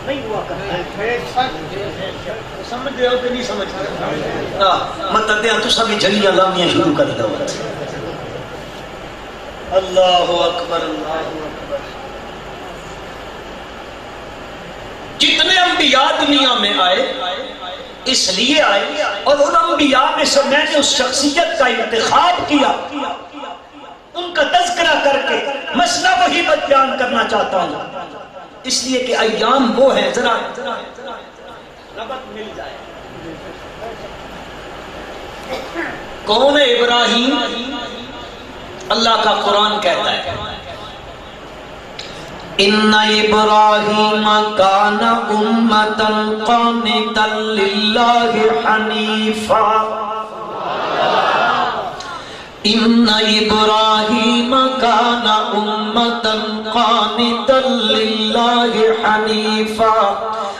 نہیں ہوا کرتا۔ سمجھ رہے ہو کہ نہیں سمجھ رہے؟ مطلب دے تو سبھی جھلیاں لامیاں شروع کر دو۔ اللہ اکبر، اللہ اکبر۔ جتنے انبیاء دنیا میں آئے اس لیے آئے، اور ان انبیاء میں سے میں نے اس شخصیت کا انتخاب کیا، ان کا تذکرہ کر کے مسئلہ وہی بیان کرنا چاہتا ہوں، اس لیے کہ ایام وہ ہیں، ذرا ربط مل جائے۔ کون ہے ابراہیم؟ اللہ کا قرآن کہتا ہے ان ابراہیم کان امۃ قانتا للہ حنیفا ان ابراہیم کان امۃ قانتا للہ حنیفا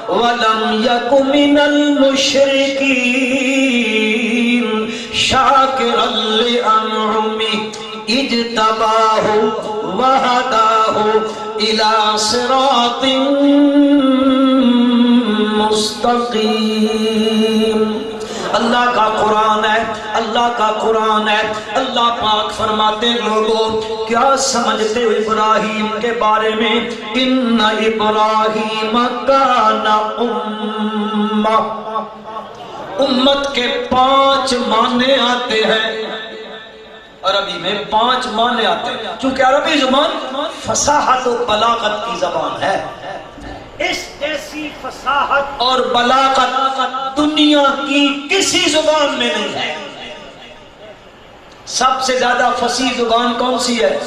ولم یک من المشرکین شاکرا لانعمہ اجتباہ وہداہ الی صراط مستقیم۔ اللہ کا قرآن ہے، اللہ کا قرآن ہے۔ اللہ پاک فرماتے ہیں لوگوں کیا سمجھتے ہو ابراہیم کے بارے میں؟ ان ابراہیم کان امہ، امت کے 5 معنی آتے ہیں عربی میں، 5 معنی آتے ہیں چونکہ عربی زبان فصاحت و بلاغت کی زبان ہے۔ اس جیسی فصاحت اور بلاغت دنیا کی کسی زبان میں نہیں ہے۔ سب سے زیادہ فصیح زبان کون سی ہے؟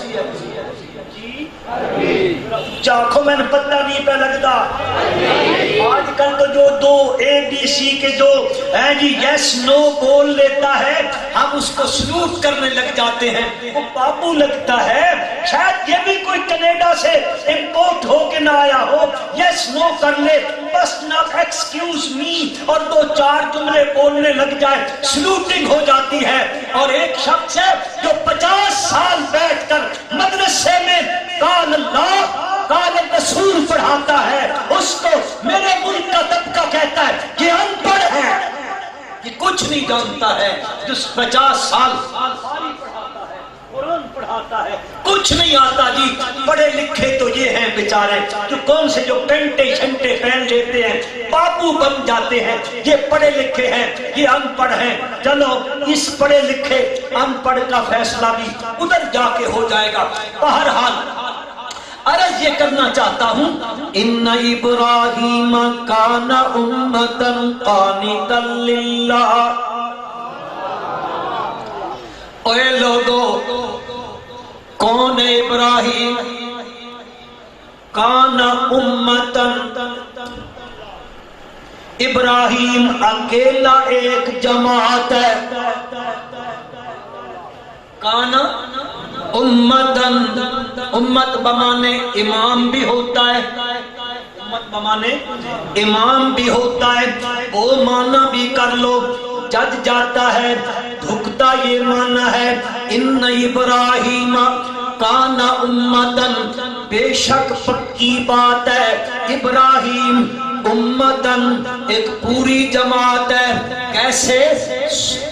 چاکھوں میں پتہ نہیں پہ لگتا۔ آج کل تو جو 2 ABC کے جو یس نو بول لیتا ہے ہم اس کو سلوٹ کرنے لگ جاتے ہیں، وہ بابو لگتا ہے۔ شاید یہ بھی کوئی کینیڈا سے امپورٹ ہو کے نہ آیا ہو، یس نو کر لے بس نہ ایکسکیوز می اور 2-4 جملے بولنے لگ جائے، سلوٹنگ ہو جاتی ہے۔ اور ایک شخص ہے جو 50 سال بیٹھ کر مدرسے میں قال اللہ قال رسول پڑھاتا ہے، اس کو میرے ملک کا طبقہ کہتا ہے کہ ان پڑھ ہے، یہ کچھ نہیں جانتا ہے۔ جو 50 سال قرآن پڑھاتا ہے کچھ نہیں آتا جی۔ پڑھے لکھے تو یہ ہیں بیچارے جو کون سے جو پینٹے شنٹے پہن لیتے ہیں بابو بن جاتے ہیں، یہ پڑھے لکھے ہیں، یہ ان پڑھ ہیں۔ چلو اس پڑھے لکھے ان پڑھ کا فیصلہ بھی ادھر جا کے ہو جائے گا۔ بہرحال عرض یہ کرنا چاہتا ہوں ان ابراہیم کان امۃ قانتا للہ۔ اے لوگو کون ہے ابراہیم؟ کان امۃ، ابراہیم اکیلا ایک جماعت ہے۔ کان امتن، امت بمانے امام بھی ہوتا ہے، امت بمانے امام بھی ہوتا ہے، وہ معنی بھی کر لو، جج جاتا ہے، دھکتا یہ معنی ہے ان ابراہیم کان امتن، بے شک پکی بات ہے ابراہیم امتن ایک پوری جماعت ہے۔ کیسے؟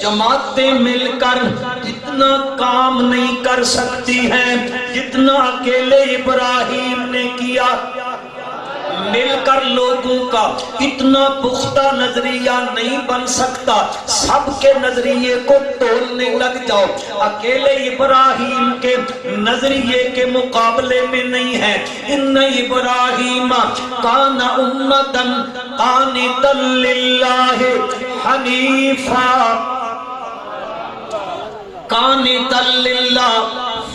جماعتیں مل کر جتنا کام نہیں کر سکتی ہیں جتنا اکیلے ابراہیم نے کیا، مل کر لوگوں کا اتنا پختہ نظریہ نہیں بن سکتا، سب کے نظریے کو تولنے لگ جاؤ، اکیلے ابراہیم کے نظریے کے مقابلے میں نہیں ہے۔ ان ابراہیم کان امۃ قانتا للہ حنیفا، قانتا للہ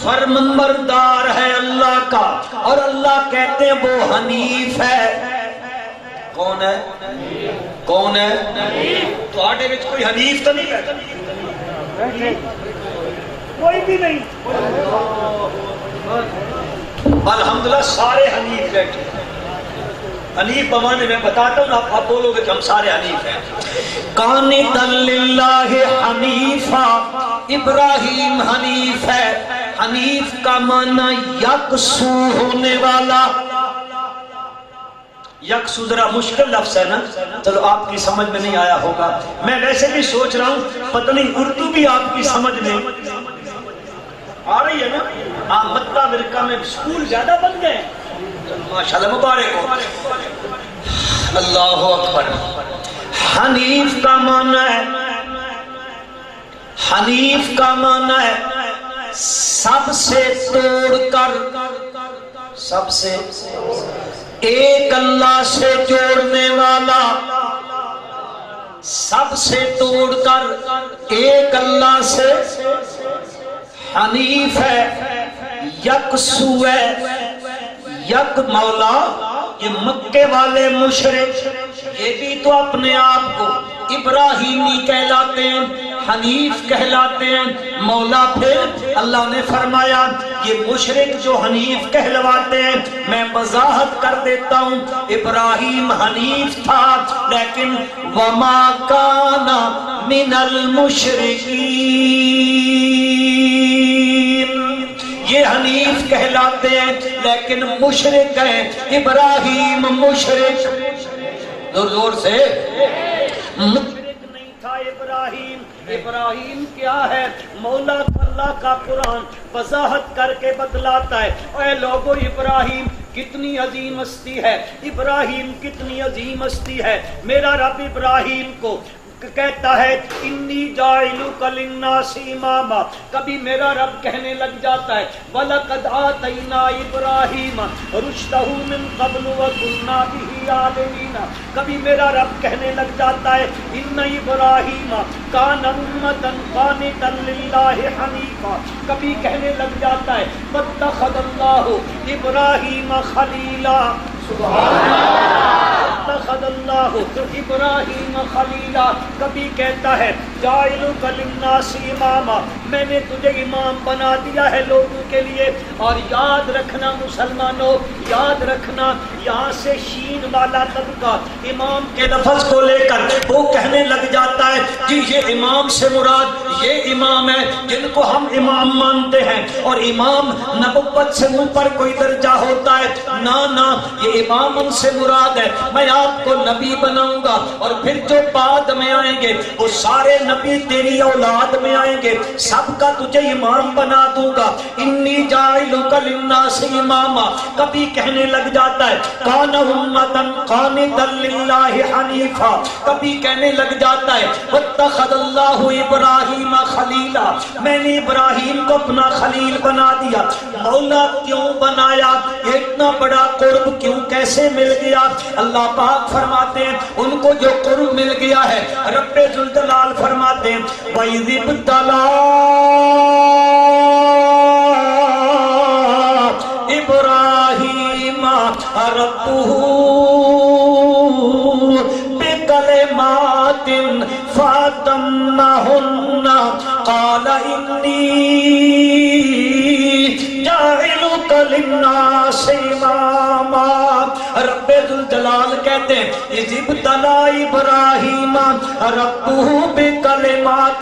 فرمانبردار ہے اللہ کا، اور اللہ کہتے ہیں وہ حنیف ہے۔ کون ہے؟ کون ہے؟ تو آٹے میں کوئی حنیف تو نہیں بیٹھا، کوئی بھی نہیں، الحمدللہ سارے حنیف بیٹھے۔ حنیف بمانے میں بتاتا ہوں، آپ بولو گے کہ ہم سارے حنیف ہیں۔ قانتا للہ حنیفا، ابراہیم حنیف ہے۔ حنیف کا معنی یکسو ہونے والا۔ یکسو ذرا مشکل لفظ ہے نا، چلو آپ کی سمجھ میں نہیں آیا ہوگا، میں ویسے بھی سوچ رہا ہوں پتہ نہیں اردو بھی آپ کی سمجھ میں آ رہی ہے نا۔ آپ مکہ ورکہ میں سکول زیادہ بن گئے، ماشاءاللہ مبارک ہو، اللہ اکبر۔ حنیف کا معنی ہے، حنیف کا معنی ہے سب سے توڑ کر، سب سے ایک اللہ سے جوڑنے والا، سب سے توڑ کر ایک اللہ سے حنیف ہے، یکسو ہے، یک مولا۔ یہ مکے والے مشرک یہ بھی تو اپنے آپ کو ابراہیمی کہلاتے ہیں، حنیف کہلاتے ہیں مولا۔ پھر اللہ نے فرمایا یہ مشرک جو حنیف کہلواتے ہیں میں وضاحت کر دیتا ہوں، ابراہیم حنیف تھا لیکن وما کان من المشرکین، یہ حنیف کہلاتے ہیں لیکن مشرک ہیں، ابراہیم مشرک، زور زور سے، مشرک نہیں تھا ابراہیم۔ ابراہیم کیا ہے؟ مولا اللہ کا قرآن وضاحت کر کے بتلاتا ہے، اے لوگو ابراہیم کتنی عظیم ہستی ہے، ابراہیم کتنی عظیم ہستی ہے۔ میرا رب ابراہیم کو کہتا ہے انی جاعلک للناس اماما، کبھی میرا رب کہنے لگ جاتا ہے وَلَقَدْ آتَيْنَا إِبْرَاهِيمَ رُشْدَهُ مِنْ قَبْلُ وَكُنَّا بِهِ عَالِمِينَ، کبھی میرا رب کہنے لگ جاتا ہے إِنَّ إِبْرَاهِيمَ كَانَ أُمَّةً قَانِتًا لِلَّهِ حَنِيفًا، کبھی کہنے لگ جاتا ہے وَاتَّخَذَ اللَّهُ إِبْرَاهِيمَ خَلِيلًا، سبحان اللہ، اتخذ اللہ ابراہیم خلیلا، کبھی کہتا ہے جاعلک للناس اماما، میں نے تجھے امام بنا دیا ہے لوگوں کے لیے۔ اور یاد رکھنا مسلمانوں، یاد رکھنا یہاں سے شین والا طبقہ امام کے لفظ کو لے کر وہ کہنے لگ جاتا ہے جی یہ امام سے مراد یہ امام ہے جن کو ہم امام مانتے ہیں، اور امام نبوت سے اوپر کوئی درجہ ہوتا ہے، نہ یہ امام ان سے مراد ہے، میں آپ کو نبی بناؤں گا اور پھر جو بعد میں آئیں گے وہ سارے نبی تیری اولاد میں آئیں گے، سب کا تجھے امام بنا دوں گا۔ انی جاعلک للناس اماما، کبھی کہنے لگ جاتا ہے کان امۃ قانتا للہ حنیفا، کبھی کہنے لگ جاتا ہے واتخذ اللہ ابراہیم خلیلا، میں نے ابراہیم کو اپنا خلیل بنا دیا۔ مولا کیوں بنایا؟ یہ اتنا بڑا قرب کیوں کیسے مل گیا؟ اللہ پاک فرماتے ہیں ان کو جو قرب مل گیا ہے، رب ذوالجلال فرماتے ہیں وَإِذِ ابْتَلَىٰ إِبْرَاهِيمَ رَبُّهُ بِكَلِمَاتٍ فَأَتَمَّهُنَّ قَالَ إِنِّي جَاعِلُكَ لِلنَّاسِ إِمَامًا۔ رب ذوالجلال کہتے ہیں اِذِ ابْتَلَىٰ إِبْرَاهِيمَ رَبُّهُ بِكَلِمَاتٍ،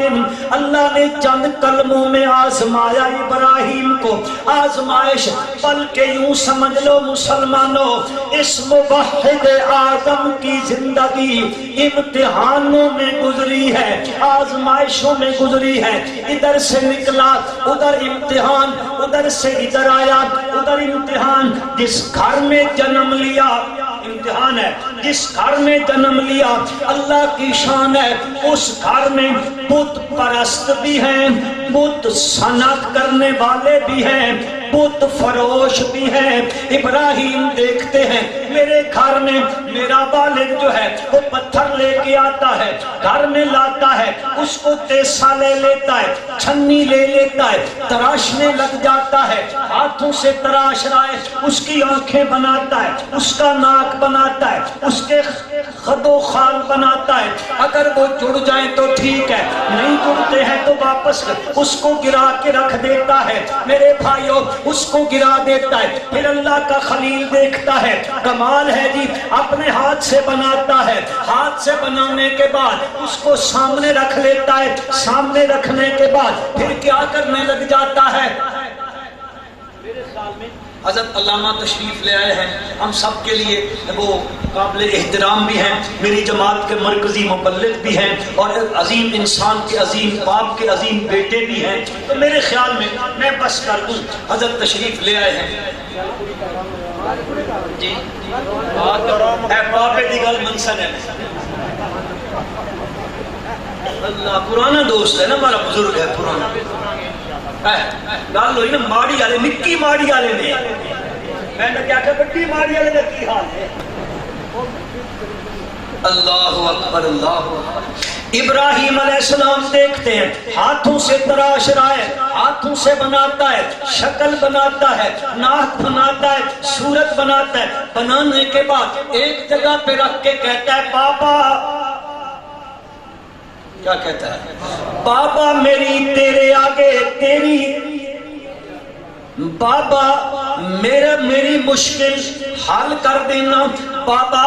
اللہ نے چند کلموں میں آزمایا ابراہیم کو۔ آزمائش بلکہ یوں سمجھ لو مسلمانوں، اس موحد آدم کی زندگی امتحانوں میں گزری ہے، آزمائشوں میں گزری ہے، ادھر سے نکلا ادھر امتحان، ادھر سے ادھر آیا ادھر امتحان۔ جس گھر میں جنم لیا امتحان ہے، جس گھر میں جنم لیا اللہ کی شان ہے، اس گھر میں بت پرست بھی ہیں، بت صنعت کرنے والے بھی ہیں، بت فروش بھی ہیں۔ ابراہیم دیکھتے ہیں میرے گھر میں میرا والد جو ہے وہ پتھر لے کے آتا ہے، گھر میں لاتا ہے، اس کو تیسا لے لیتا ہے، چھنی لے لیتا ہے، تراشنے لگ جاتا ہے، ہاتھوں سے تراش رہا ہے، اس کی آنکھیں بناتا ہے، اس کا ناک بناتا ہے، اس کے خد و خال بناتا ہے، اگر وہ جڑ جائیں تو ٹھیک ہے، نہیں جڑتے ہیں تو واپس اس کو گرا کے رکھ دیتا ہے۔ میرے بھائیوں اس کو گرا دیتا ہے، پھر اللہ کا خلیل دیکھتا ہے، کمال ہے جی، اپنے ہاتھ سے بناتا ہے، ہاتھ سے بنانے کے بعد اس کو سامنے رکھ لیتا ہے، سامنے رکھنے کے بعد پھر کیا کرنے لگ جاتا ہے؟ میرے خیال میں حضرت علامہ تشریف لے آئے ہیں، ہم سب کے لیے وہ قابل احترام بھی ہیں، میری جماعت کے مرکزی مبلغ بھی ہیں، اور عظیم انسان کے عظیم باپ کے عظیم بیٹے بھی ہیں، تو میرے خیال میں بس کر دوں، حضرت تشریف لے آئے ہیں جی، اے بابے دی گل منسن ہے، اللہ پرانا دوست ہے نا، ہمارا بزرگ ہے پرانا، گل ہوئی نا ماڑی والے، نکی ماڑی والے نے، میں نے کیا کہ بڑی ماڑی والے کا کی حال ہے؟ اللہ اکبر اللہ اکبر۔ ابراہیم علیہ السلام دیکھتے ہیں ہاتھوں سے تراش رہا ہے، ہاتھوں سے بناتا ہے، شکل بناتا ہے، ناک بناتا ہے، صورت بناتا ہے، بنانے کے بعد ایک جگہ پہ رکھ کے کہتا ہے بابا کیا کہتا ہے؟ بابا میری تیرے آگے تیری، بابا میری مشکل حل کر دینا، بابا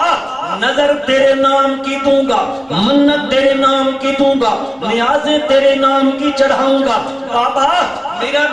نظر تیرے نام کی دوں گا، منت تیرے نام کی دوں گا، نیازیں تیرے نام کی چڑھاؤں گا، بابا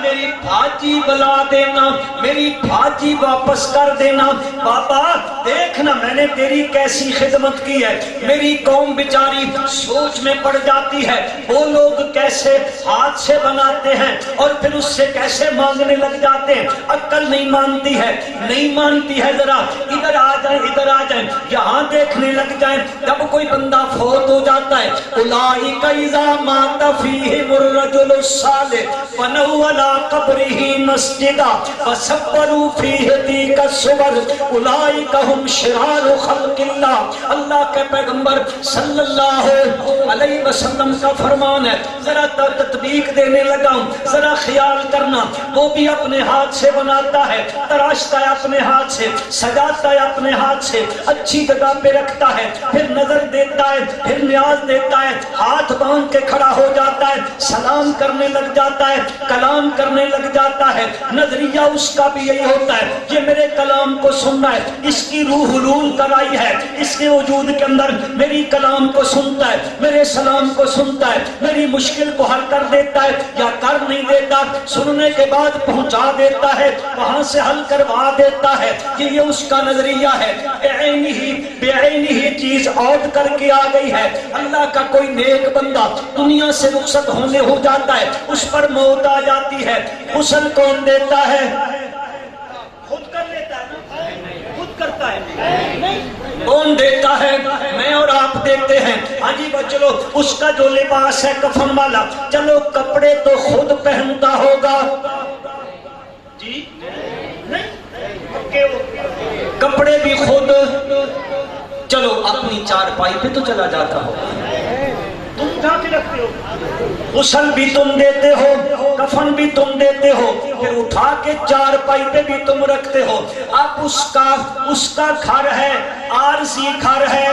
میری بھاجی بلا دینا، میری بھاجی واپس کر دینا، بابا دیکھنا میں نے تیری کیسی خدمت کی ہے۔ میری قوم بیچاری سوچ میں پڑ جاتی ہے، وہ لوگ کیسے ہاتھ سے بناتے ہیں اور پھر اس سے کیسے مانگنے لگ جاتے ہیں، عقل نہیں مانتی ہے، نہیں مانتی ہے، ذرا ادھر آ جائیں، ادھر آ جائیں، یہاں دیکھنے لگ جائیں۔ جب کوئی بندہ فوت ہو جاتا ہے، اولئک اذا مات فیہم الرجل الصالح بنوا علی قبرہ مسجدا وصوروا فیہ تلک الصور اولئک ہم شرار خلق اللہ۔ اللہ کے پیغمبر صلی اللہ علیہ وسلم کا فرمان ہے، ذرا تطبیق دینے لگا ہوں، ذرا خیال کرنا، وہ بھی اپنے ہاتھ سے بناتا ہے، تراشتا ہے اپنے ہاتھ سے، سجاتا ہے اپنے ہاتھ سے، اچھی جگہ پہ رکھتا ہے، پھر نظر دیتا ہے، پھر نیاز دیتا ہے، ہاتھ باندھ کے کھڑا ہو جاتا ہے، سلام کرنے لگ جاتا ہے، کلام کرنے لگ جاتا ہے۔ نظریہ اس کا بھی یہی ہوتا ہے، یہ میرے کلام کو سننا ہے، اس کی روح حلول کرائی ہے، اس کے وجود کے اندر میری کلام کو سنتا ہے، میرے سلام کو سنتا ہے، میری مشکل کو حل کر دیتا ہے یا کر نہیں دیتا، سننے کے بعد پہنچا دیتا ہے، وہاں سے حل کروا دیتا ہے۔ یہ اس کا نظریہ ہے، بے عینی چیز عود کر کے آ گئی ہے۔ اللہ کا کوئی نیک بندہ دنیا سے رخصت ہونے ہو جاتا ہے، اس پر موت آ جاتی ہے، غسل کون دیتا ہے؟ خود کر لیتا ہے، خود کرتا ہے، کون دیتا ہے؟ میں اور آپ دیتے ہیں۔ ہاں جی چلو اس کا جو لباس ہے کفن والا، چلو کپڑے تو خود پہنتا ہوگا جی، نہیں کپڑے بھی خود، چلو اپنی چارپائی پہ تو چلا جاتا ہو، تم اٹھا کے رکھتے ہو، غسل بھی تم دیتے ہو، کفن بھی تم دیتے ہو، پھر اٹھا کے چارپائی پہ بھی تم رکھتے ہو۔ اب اس کا گھر ہے، عارضی گھر ہے،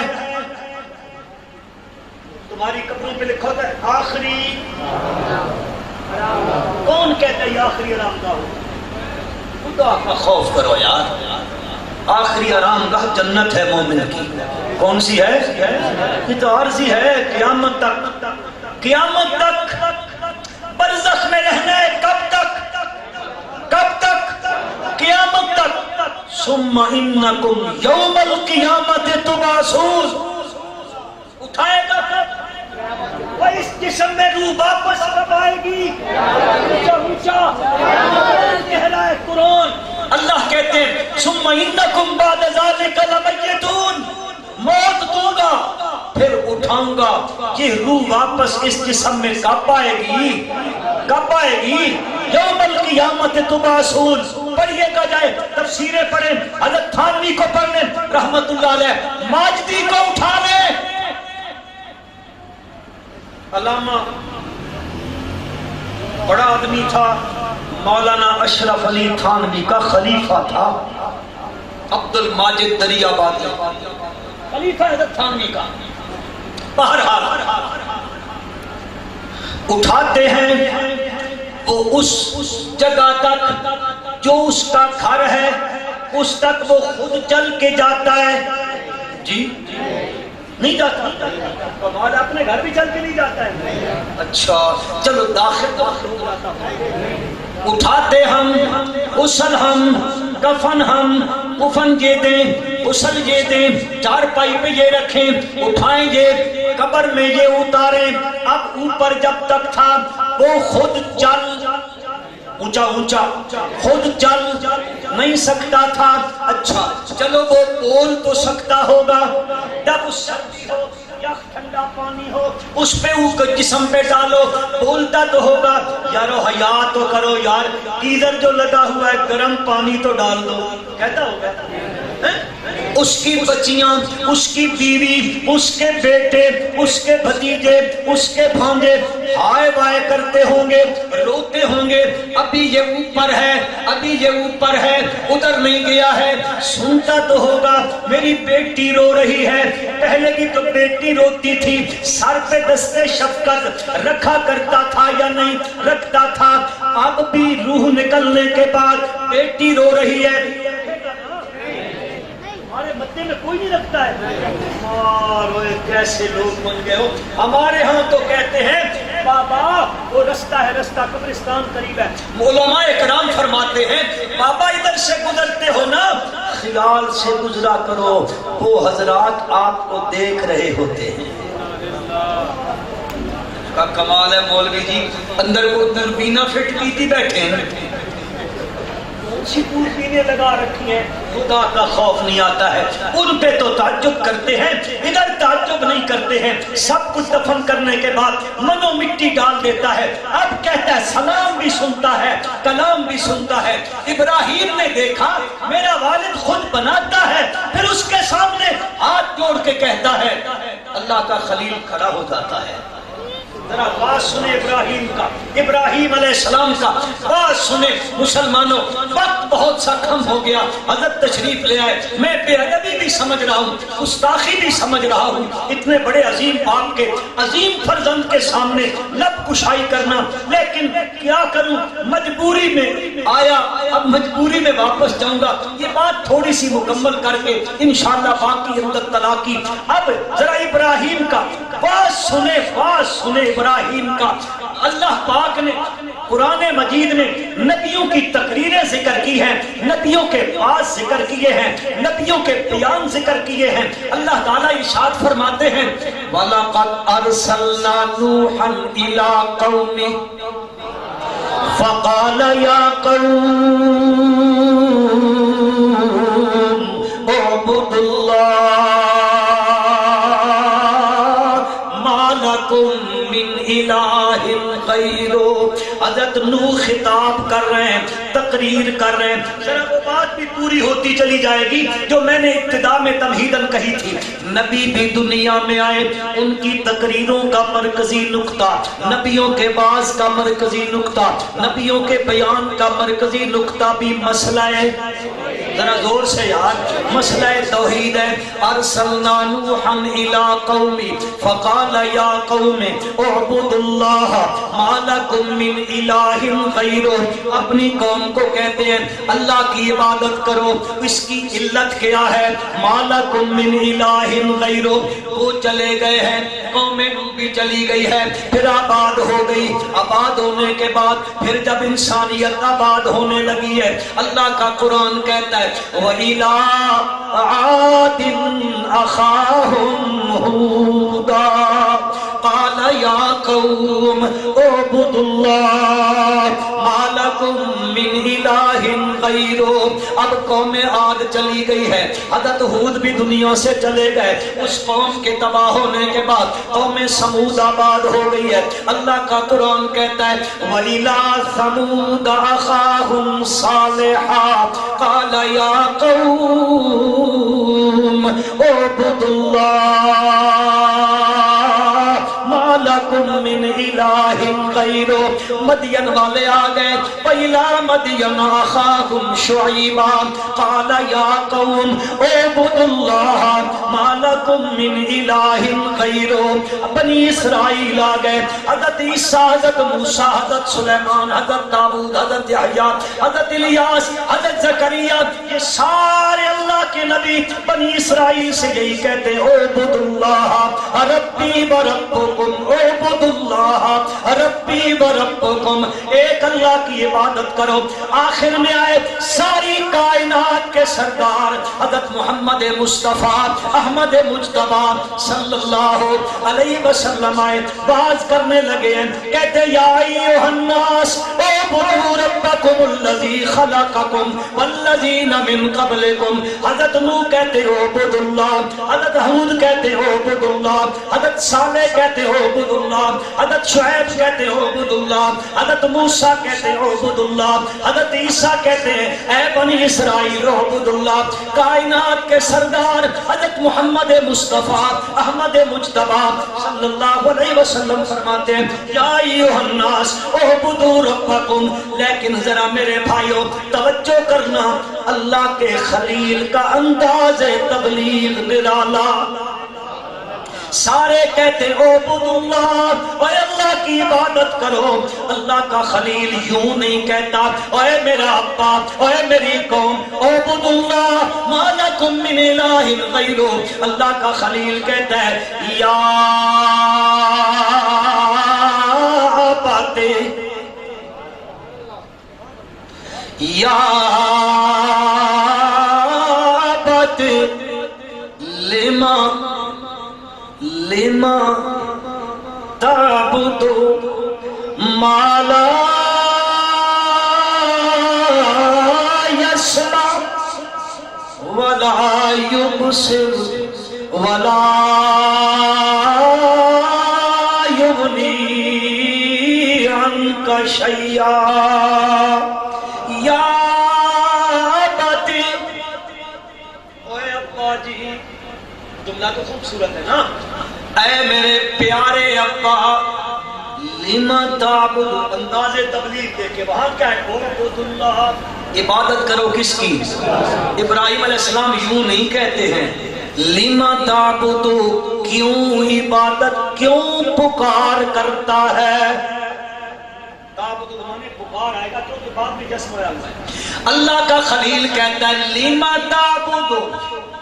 تمہاری قبروں پہ لکھا ہوتا ہے آخری، کون کہتا ہے یہ آخری آرام گاہ ہو؟ خدا کا خوف کرو یار، آخری آرام گاہ جنت ہے مومن کی، کون سی ہے؟ یہ تو عارضی ہے، قیامت تک، قیامت تک برزخ میں رہنا ہے، کب تک؟ کب تک؟ قیامت تک۔ ثم انکم یوم القیامت تبعثون، اٹھائے گا کب؟ وہ اس جسم میں روح واپس کب آئے گی؟ اونچا اونچا کہرائے قرآن، اللہ کہتے ہیں ثم انکم بعد ذلک لمیتون، موت دوں گا پھر اٹھاؤں گا۔ یہ روح واپس اس جسم میں کب آئے گی؟ کب آئے گی؟ یوم القیامت تبعثون۔ پڑھیے گا جائے، تفسیریں پڑھیں، حضرت تھانوی کو پڑھ لیں رحمت اللہ علیہ، ماجدی کو اٹھا لیں، علامہ بڑا آدمی تھا، مولانا اشرف علی تھانوی کا خلیفہ تھا، عبد الماجد دریابادی خلیفہ حضرت تھانوی کا۔ بہرحال اٹھاتے ہیں، وہ اس جگہ تک جو اس کا گھر ہے اس تک وہ خود چل کے جاتا ہے جی، نہیں جاتا، کمال اپنے گھر بھی چل کے نہیں جاتا ہے، اچھا چلو داخل ہو جاتا ہے۔ اٹھاتے ہم، غسل ہم، کفن ہم، کفن یہ دیں، غسل یہ دیں، چارپائی پہ یہ رکھیں، اٹھائیں یہ، قبر میں یہ اتاریں۔ اب اوپر جب تک تھا وہ خود چل، اونچا اونچا خود چل نہیں سکتا تھا، اچھا چلو وہ بول تو سکتا ہوگا، جب سردی ہو یا ٹھنڈا پانی ہو اس پہ اوپر جسم پہ ڈالو، بولتا تو ہوگا، یارو حیا تو کرو یار، گیزر جو لگا ہوا ہے گرم پانی تو ڈال دو، کہتا ہوگا۔ اس کی بچیاں، اس کی بیوی، اس کے بیٹے، اس کے بھتیجے، اس کے بھانجے ہائے بائے کرتے ہوں گے، روتے ہوں گے، ابھی یہ اوپر ہے، ابھی یہ اوپر ہے، ادھر نہیں گیا ہے۔ سنتا تو ہوگا میری بیٹی رو رہی ہے، پہلے بھی تو بیٹی روتی تھی، سر پہ دستے شفقت رکھا کرتا تھا یا نہیں رکھتا تھا؟ اب بھی روح نکلنے کے بعد بیٹی رو رہی ہے، ہمارے مدے میں کوئی نہیں رکھتا ہے۔ اور کیسے لوگ بن گئے ہو، ہمارے ہاں تو کہتے ہیں بابا وہ رستہ ہے، رستہ قبرستان قریب ہے۔ علماء اکرام فرماتے ہیں بابا ادھر سے گزرتے ہو نا، خیال سے گزرا کرو، وہ حضرات آپ کو دیکھ رہے ہوتے ہیں۔ کا کمال ہے مولوی جی، اندر وہ دوربینہ فٹ کی تھی بیٹھے ہیں، دوربینیں لگا رکھی ہیں، خدا کا خوف نہیں آتا ہے۔ ان پہ تو تعجب کرتے ہیں، ادھر تعجب نہیں کرتے ہیں۔ سب کچھ دفن کرنے کے بعد منو مٹی ڈال دیتا ہے، اب کہتا ہے سلام بھی سنتا ہے، کلام بھی سنتا ہے۔ ابراہیم نے دیکھا میرا والد خود بناتا ہے، پھر اس کے سامنے ہاتھ جوڑ کے کہتا ہے، اللہ کا خلیل کھڑا ہو جاتا ہے۔ ذرا بات سنیں ابراہیم کا، ابراہیم علیہ السلام کا، بات سنیں مسلمانوں۔ وقت بہت سا کم ہو گیا، حضرت تشریف لے آئے، میں بے ادبی بھی سمجھ رہا ہوں، گستاخی بھی سمجھ رہا ہوں، اتنے بڑے عظیم باپ کے عظیم فرزند کے سامنے لب کشائی کرنا، لیکن کیا کروں، مجبوری میں آیا، اب مجبوری میں واپس جاؤں گا۔ یہ بات تھوڑی سی مکمل کر کے انشاءاللہ باقی اللہ تعالیٰ کی۔ اب ذرا ابراہیم کا بات سنیں، بات سنیں ابراہیم کا۔ اللہ پاک نے قرآن مجید نے نبیوں کی تقریریں ذکر کی ہیں، نبیوں کے پاس ذکر کیے ہیں، نبیوں کے بیان ذکر کیے ہیں۔ اللہ تعالیٰ ارشاد فرماتے ہیں وَلَقَدْ أَرْسَلْنَا نُوحًا إِلَىٰ قَوْمِهِ فَقَالَ يَا قَوْمِ اعْبُدُوا اللَّهَ مَا لَكُم مِّنْ إِلَٰهٍ غَيْرُهُ۔ حضرت نوح خطاب کر رہے ہیں، تقریر کر رہے ہیں۔ ذرا وہ بات بھی پوری ہوتی چلی جائے گی جو میں نے ابتدا میں تمہیداً کہی تھی۔ نبی بھی دنیا میں آئے، ان کی تقریروں کا مرکزی نقطہ، نبیوں کے بعض کا مرکزی نقطہ، نبیوں کے بیان کا مرکزی نقطہ بھی مسئلہ ہے، ذرا زور سے یاد، مسئلہ توحید ہے۔ ارسلنا نوحا الی قومی فقال یا قوم اعبدوا اللہ ما لکم من الہ غیرہ۔ اپنی قوم کو کہتے ہیں اللہ کی عبادت کرو، اس کی علت کیا ہے؟ ما لکم من الہ غیرہ۔ وہ چلے گئے ہیں، قوم نوح بھی چلی گئی ہے، پھر آباد ہو گئی، آباد ہونے کے بعد پھر جب انسانیت آباد ہونے لگی ہے، اللہ کا قرآن کہتا ہے وَإِلَىٰ عَادٍ أَخَاهُمْ هُودًا قَالَ يَا قَوْمِ اعْبُدُوا اللَّهَ مَا لَكُم مِّنْ إِلَٰهٍ غَيْرُهُ۔ اب قوم عاد چلی گئی ہے، حضرت ہود بھی دنیا سے چلے گئے، اس قوم کے تباہ ہونے کے بعد قوم سمود آباد ہو گئی ہے۔ اللہ کا قرآن کہتا ہے وَإِلَىٰ ثَمُودَ أَخَاهُمْ صَالِحًا قَالَ یا قوم اعبدوا اللہ ما لکم من الہ غیرہ۔ مدین والے آ گئے، وَإِلَىٰ مَدْيَنَ أَخَاهُمْ شُعَيْبًا قَالَ يَا قَوْمِ اعْبُدُوا اللَّهَ مَا لَكُم مِّنْ إِلَٰهٍ غَيْرُهُ۔ بنی اسرائیل آ گئے، حضرت عیسیٰ، حضرت موسیٰ، حضرت سلیمان، حضرت داؤد، حضرت یحییٰ، حضرت الیاس، حضرت زکریا، یہ سارے اللہ کے نبی بنی اسرائیل سے یہی کہتے ہیں اعبدوا اللہ ربی وربکم، اعبدوا اللہ ربی وربکم، ایک اللہ کی عبادت کرو۔ آخر میں آئے ساری کائنات کے سردار حضرت محمد مصطفیٰ احمد مجتبیٰ صلی اللہ علیہ وسلم آئے، باز کرنے لگے ہیں، کہتے یا ایھا الناس اعبدوا ربکم الذی خلقکم والذین من قبلکم۔ حضرت نوح کہتے ہو عبد اللہ، حضرت ہود کہتے ہو عبد اللہ، حضرت صالح کہتے ہو عبد اللہ، حضرت شعیب کہتے ہو عبد اللہ، حضرت موسیٰ کہتے ہو عبد اللہ، حضرت عیسیٰ کہتے ہیں اے بنی اسرائیل عبد اللہ۔ کائنات کے سردار حضرت محمد مصطفیٰ احمد مجتبی صلی اللہ علیہ وسلم فرماتے ہیں یا ایھا الناس اعبدوا ربکم، لیکن ذرا میرے بھائیوں توجہ کرنا، اللہ کے خلیل کا انداز تبلیغ نرالا۔ سارے کہتے عبد اللہ، اے اللہ کی عبادت کرو، اللہ کا خلیل یوں نہیں کہتا اے میرا ابا اے میری قوم عبد اللہ ما لکم من الہ غیرہ، اللہ کا خلیل کہتا ہے یا باتے یا بات لما تعبدو ما لا يسمع ولا يبصر ولا يغني عنك شيئا یا باتی۔ اوے ابا جی، جملہ تو خوبصورت ہے نا، اے میرے پیارے ابا لما تعبد، انداز تبلیغ دیکھے وہاں کیا ہے عبد اللہ، عبادت کرو کس کی؟ ابراہیم علیہ السلام یوں نہیں کہتے ہیں لما تعبد، کیوں عبادت، کیوں پکار کرتا ہے؟ پکار آئے گا کیونکہ بعد میں جسم آیا ہوا ہے۔ اللہ کا خلیل کہتا ہے لما تعبد،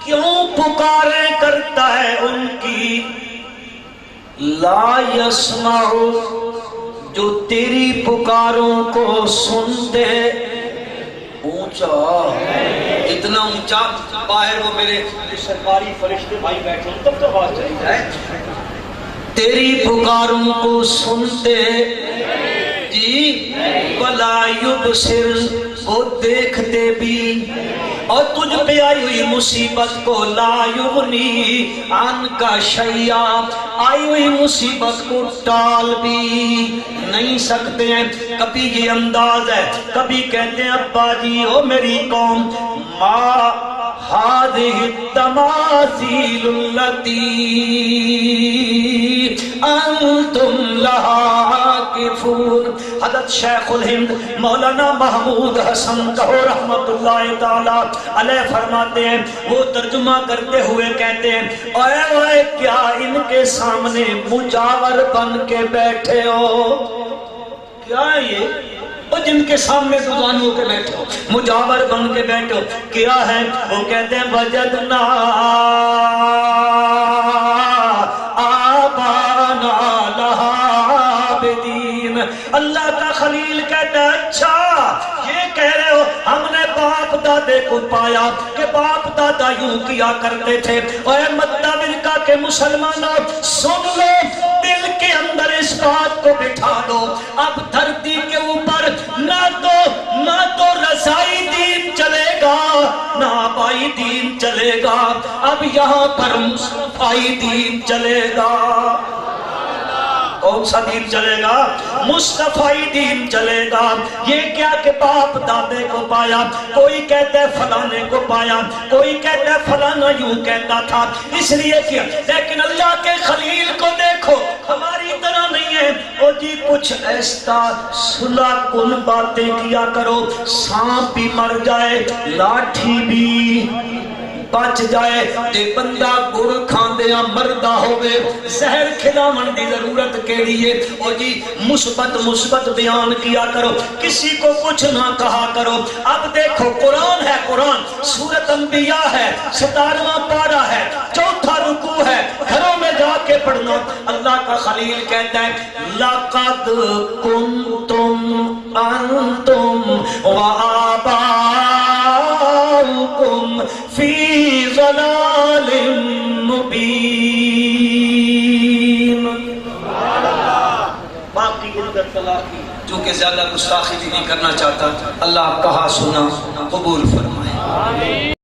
کیوں پکاریں کرتا ہے ان کی، لا یسمع، جو تیری پکاروں کو سنتے، اونچا اتنا اونچا، باہر وہ میرے سرکاری فرشتے بھائی بیٹھے ہیں تب تو آواز چلی جائے، تیری پکاروں کو سنتے جی، ولا یبصر، وہ دیکھتے بھی، اور تجھ پہ آئی ہوئی مصیبت کو لا یغنی عنک شیئا، آئی ہوئی مصیبت کو ٹال بھی نہیں سکتے ہیں۔ کبھی یہ انداز ہے، کبھی کہتے ہیں ابا جی او میری قوم ما هذه التماثيل التي انتم لها عاکفون۔ حضرت شیخ الہند مولانا محمود حسن کہو رحمت اللہ تعالی علیہ فرماتے ہیں، وہ ترجمہ کرتے ہوئے کہتے ہیں اے اے کیا ان کے سامنے مجاور بن کے بیٹھے ہو؟ کیا ہے یہ؟ وہ جن کے سامنے دوزان ہو کے بیٹھے ہو، مجاور بن کے بیٹھے ہو، کیا ہے؟ وہ کہتے ہیں وجدنا آبانا لہا عابدین۔ اللہ کا خلیل کہتا ہے اچھا یہ کہہ رہے ہو ہم نے باپ دادے کو پایا کہ باپ دادا یوں کیا کرتے تھے، اے مدہ ملکہ کے مسلمانوں سن لو، دل کے اندر اس بات کو بٹھا دو، اب دھرتی کے اوپر نہ تو رسائی دین چلے گا نہ آبائی دین چلے گا، اب یہاں پر مصطفی دین چلے گا۔ کون سا دین چلے گا؟ مصطفی دین چلے گا۔ یہ کیا کہ باپ دادے کو پایا، کوئی کہتا ہے فلانے کو پایا، کوئی کہتا ہے فلانا یوں کہتا تھا اس لیے کیا، لیکن اللہ کے خلیل کو دیکھو ہماری طرح نہیں ہے، او جی کچھ ایسا صلح کن باتیں کیا کرو، سانپ بھی مر جائے لاٹھی بھی بچ جائے تے بندہ گڑ کھاندیا مردہ ہوئے، زہر کھلاون دی ضرورت کیڑی ہے؟ او جی مثبت بیان کیا کرو، کسی کو کچھ نہ کہا کرو۔ اب دیکھو قرآن ہے، قرآن سورۃ انبیاء ہے، 17واں پارہ ہے، 4تھا رکوع ہے، گھروں میں جا کے پڑھنا۔ اللہ کا خلیل کہتا ہے لَقَدْ كُنْتُمْ أَنْتُمْ وَآبَاؤُكُمْ فِي ضلال مبین۔ باقی عزت اللہ کی، چونکہ زیادہ گستاخی بھی نہیں کرنا چاہتا، اللہ کہا سنا قبول فرمائے۔